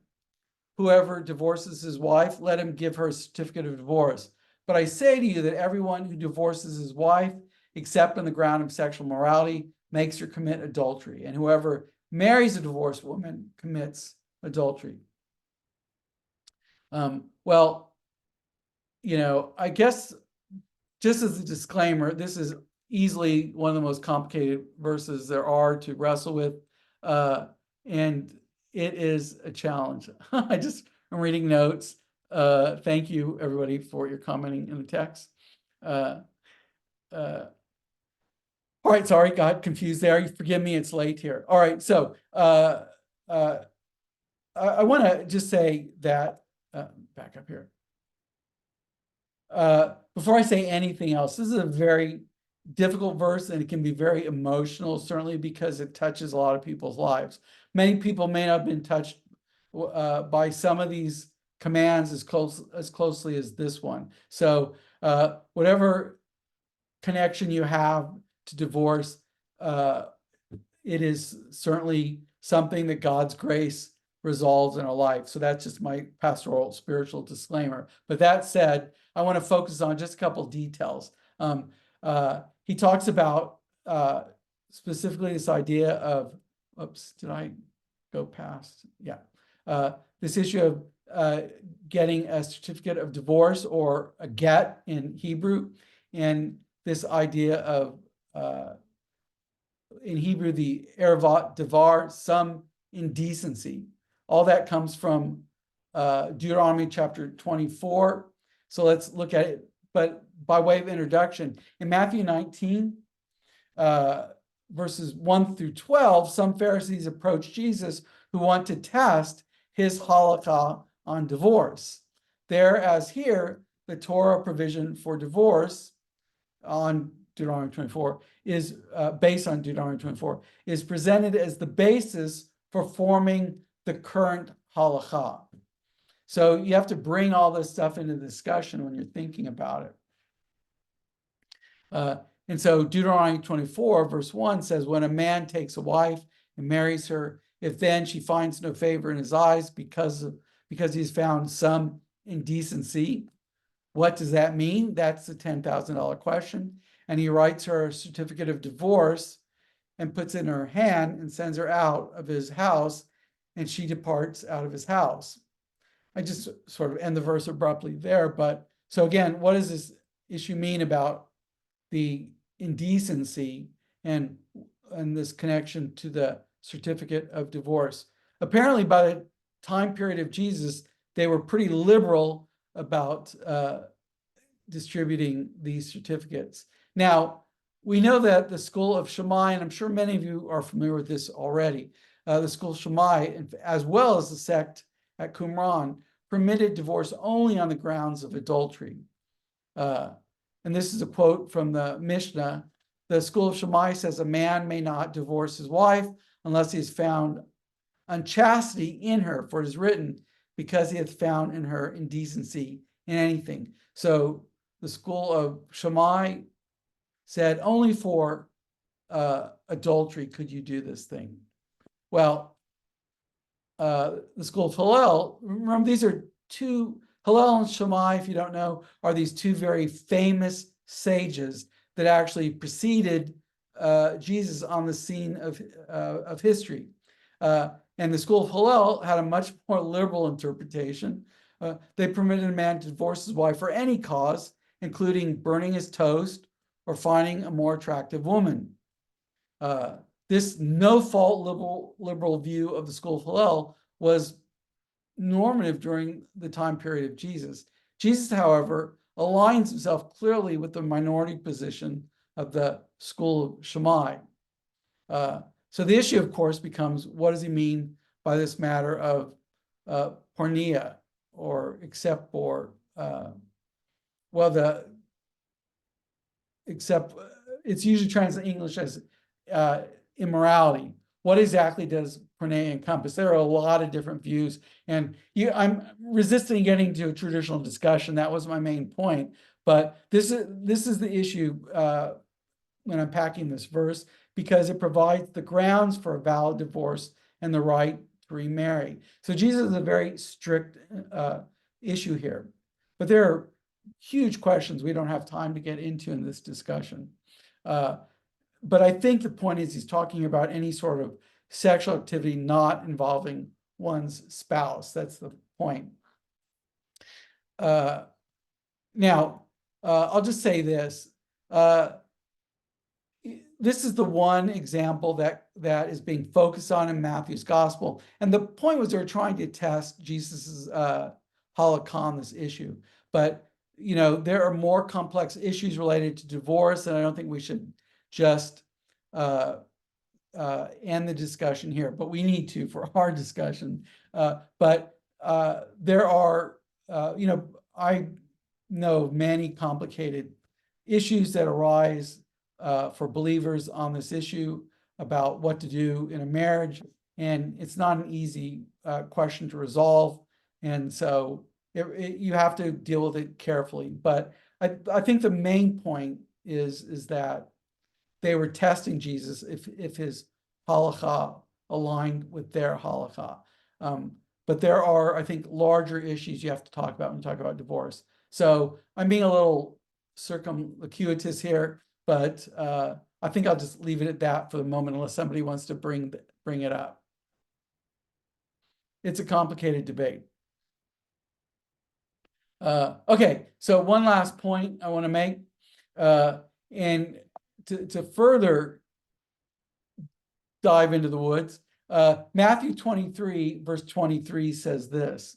whoever divorces his wife, let him give her a certificate of divorce. But I say to you that everyone who divorces his wife, except on the ground of sexual morality, makes her commit adultery. And whoever marries a divorced woman commits adultery. Well, I guess just as a disclaimer, this is easily one of the most complicated verses there are to wrestle with. And it is a challenge. I'm reading notes. Thank you, everybody, for your commenting in the text. All right, sorry, got confused there. You forgive me, it's late here. All right, so I want to just say that, back up here. Before I say anything else, this is a very difficult verse and it can be very emotional, certainly because it touches a lot of people's lives. Many people may not have been touched by some of these commands as closely as this one. So whatever connection you have to divorce, it is certainly something that God's grace resolves in our life. So that's just my pastoral spiritual disclaimer. But that said, I want to focus on just a couple of details. He talks about specifically this idea of, oops, did I go past? Yeah. This issue of getting a certificate of divorce or a get in Hebrew, and this idea of, in Hebrew, the ervat devar, some indecency. All that comes from Deuteronomy chapter 24. So let's look at it. But by way of introduction, in Matthew 19, verses 1 through 12, some Pharisees approached Jesus who want to test his halakha on divorce. There, as here, the Torah provision for divorce on Deuteronomy 24 is based on Deuteronomy 24, is presented as the basis for forming the current halakha. So you have to bring all this stuff into discussion when you're thinking about it. And so Deuteronomy 24, verse 1 says, when a man takes a wife and marries her, if then she finds no favor in his eyes because he's found some indecency, what does that mean? That's the $10,000 question. And he writes her a certificate of divorce and puts it in her hand and sends her out of his house, and she departs out of his house. I just sort of end the verse abruptly there. But so again, what does this issue mean about the indecency and this connection to the certificate of divorce? Apparently, by the time period of Jesus, they were pretty liberal about distributing these certificates. Now, we know that the school of Shammai, and I'm sure many of you are familiar with this already, the school of Shammai, as well as the sect at Qumran, permitted divorce only on the grounds of adultery. And this is a quote from the Mishnah. The school of Shammai says a man may not divorce his wife unless he has found unchastity in her, for it is written, because he hath found in her indecency in anything. So the school of Shammai said only for adultery could you do this thing. Well, the school of Hillel, remember these are two, Hillel and Shammai, if you don't know, are these two very famous sages that actually preceded Jesus on the scene of history. And the school of Hillel had a much more liberal interpretation. They permitted a man to divorce his wife for any cause, including burning his toast or finding a more attractive woman. This no-fault liberal view of the school of Hillel was normative during the time period of Jesus. Jesus, however, aligns himself clearly with the minority position of the school of Shammai. So the issue, of course, becomes, what does he mean by this matter of porneia, or except for, it's usually translated in English as immorality. What exactly does porneia encompass? There are a lot of different views, and I'm resisting getting to a traditional discussion. That was my main point. But this is the issue when unpacking this verse, because it provides the grounds for a valid divorce and the right to remarry. So Jesus is a very strict issue here. But there are huge questions we don't have time to get into in this discussion. But I think the point is he's talking about any sort of sexual activity not involving one's spouse. That's the point. Now, I'll just say this. This is the one example that is being focused on in Matthew's gospel. And the point was they were trying to test Jesus's halakha on this issue. But, you know, there are more complex issues related to divorce, and I don't think we should just end the discussion here, but we need to for our discussion. But there are, you know, I know many complicated issues that arise for believers on this issue about what to do in a marriage, and it's not an easy question to resolve, and so you have to deal with it carefully. But I think the main point is that they were testing Jesus if his halakha aligned with their halakha. But there are, I think, larger issues you have to talk about when you talk about divorce. So I'm being a little circumlocuitous here, but I think I'll just leave it at that for the moment, unless somebody wants to bring it up. It's a complicated debate. Okay, so one last point I want to make, and to further dive into the woods, Matthew 23, verse 23 says this.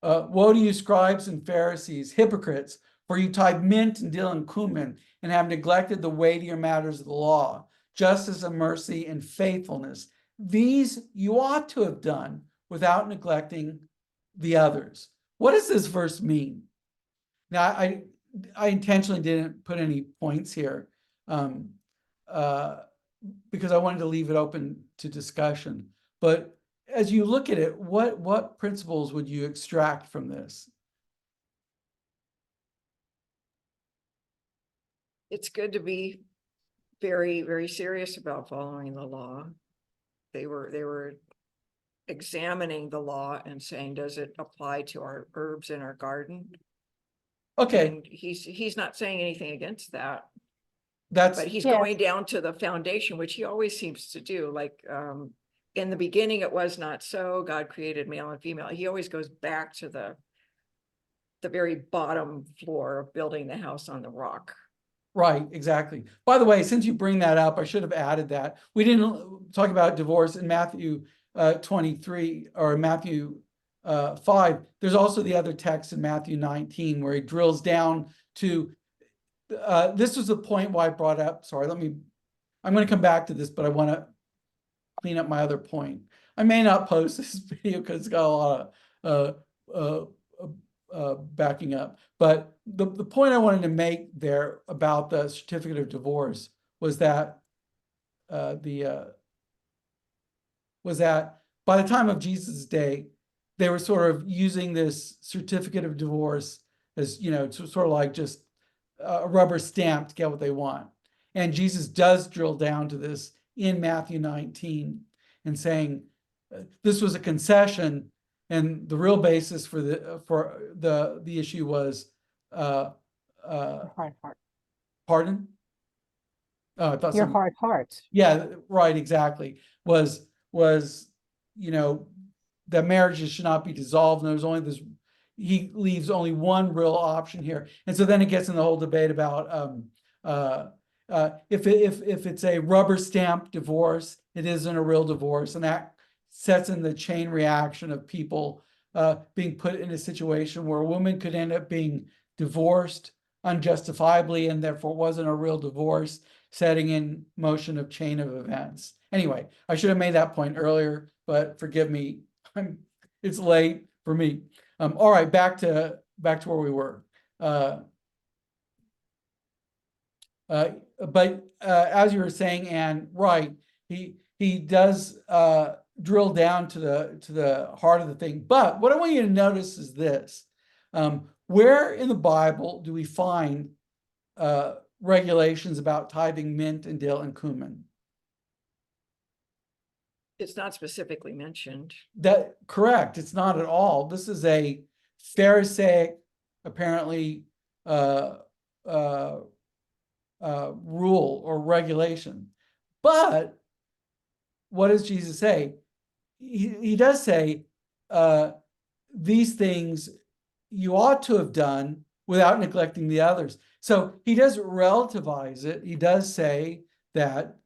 Woe to you, scribes and Pharisees, hypocrites, for you tithe mint and dill and cumin, and have neglected the weightier matters of the law, justice and mercy and faithfulness. These you ought to have done without neglecting the others. What does this verse mean? Now, I intentionally didn't put any points here because I wanted to leave it open to discussion. But as you look at it, what principles would you extract from this? It's good to be very, very serious about following the law. They were examining the law and saying, does it apply to our herbs in our garden? Okay, And he's not saying anything against that, that's but he's Yeah. going down to the foundation, which he always seems to do. Like in the beginning, it was not so. God created male and female. He always goes back to the very bottom floor of building the house on the rock. right, exactly. By the way, since you bring that up, I should have added that. We didn't talk about divorce in Matthew 23 or Matthew 5. There's also the other text in Matthew 19 where he drills down to, this was the point why I brought up, sorry, I'm going to come back to this, but I want to clean up my other point. I may not post this video because it's got a lot of backing up, but the point I wanted to make there about the certificate of divorce was that by the time of Jesus' day, they were sort of using this certificate of divorce as, you know, sort of like just a rubber stamp to get what they want. And Jesus does drill down to this in Matthew 19 and saying this was a concession, and the real basis for the issue was Hard part. pardon? Oh, I thought Your somebody- heart. Yeah, right, exactly. Was, you know, that marriages should not be dissolved, and there's only this, he leaves only one real option here. And so then it gets in the whole debate about if it's a rubber stamp divorce, it isn't a real divorce, and that sets in the chain reaction of people being put in a situation where a woman could end up being divorced unjustifiably, and therefore wasn't a real divorce, setting in motion of chain of events. Anyway, I should have made that point earlier, but forgive me, it's late for me. All right, back to where we were. But as you were saying, Anne, right, he does drill down to the heart of the thing. But what I want you to notice is this: where in the Bible do we find regulations about tithing mint and dill and cumin? It's not specifically mentioned. That correct? It's not at all. This is a Pharisaic, apparently, rule or regulation. But what does Jesus say? He does say these things you ought to have done without neglecting the others. So he does relativize it. He does say that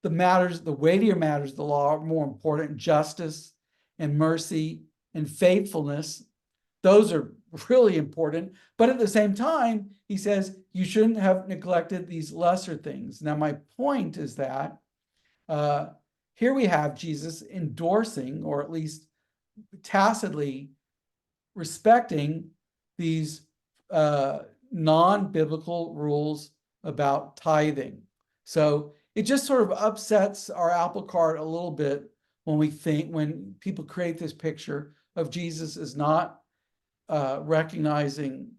the weightier matters of the law are more important: justice and mercy and faithfulness. Those are really important. But at the same time, he says you shouldn't have neglected these lesser things. Now, my point is that here we have Jesus endorsing, or at least tacitly respecting, these non-biblical rules about tithing. So it just sort of upsets our apple cart a little bit when people create this picture of Jesus as not recognizing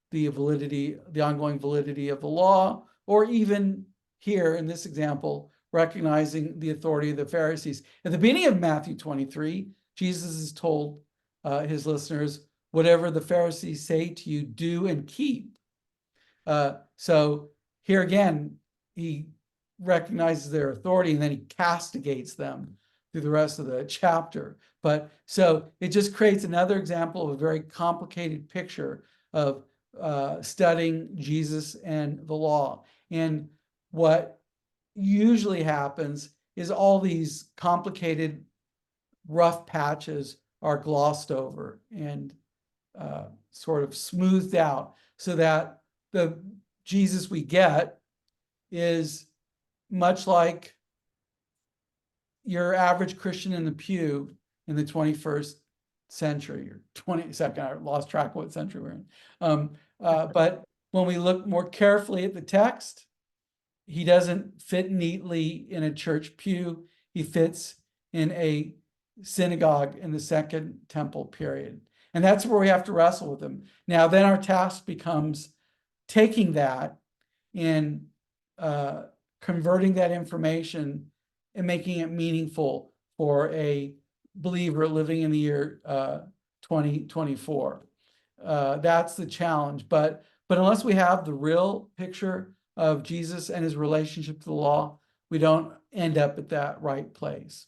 the ongoing validity of the law, or even here in this example, recognizing the authority of the Pharisees. At the beginning of Matthew 23, Jesus has told his listeners, whatever the Pharisees say to you, do and keep. So here again, he recognizes their authority, and then he castigates them through the rest of the chapter. But so it just creates another example of a very complicated picture of studying Jesus and the law. And what usually happens is all these complicated rough patches are glossed over and sort of smoothed out, so that the Jesus we get is much like your average Christian in the pew in the 21st century, or 22nd, I lost track of what century we're in. But when we look more carefully at the text, he doesn't fit neatly in a church pew. He fits in a synagogue in the Second Temple period. And that's where we have to wrestle with him. Now, then our task becomes taking that and converting that information and making it meaningful for a believer living in the year 2024. That's the challenge. But unless we have the real picture of Jesus and his relationship to the law, we don't end up at that right place.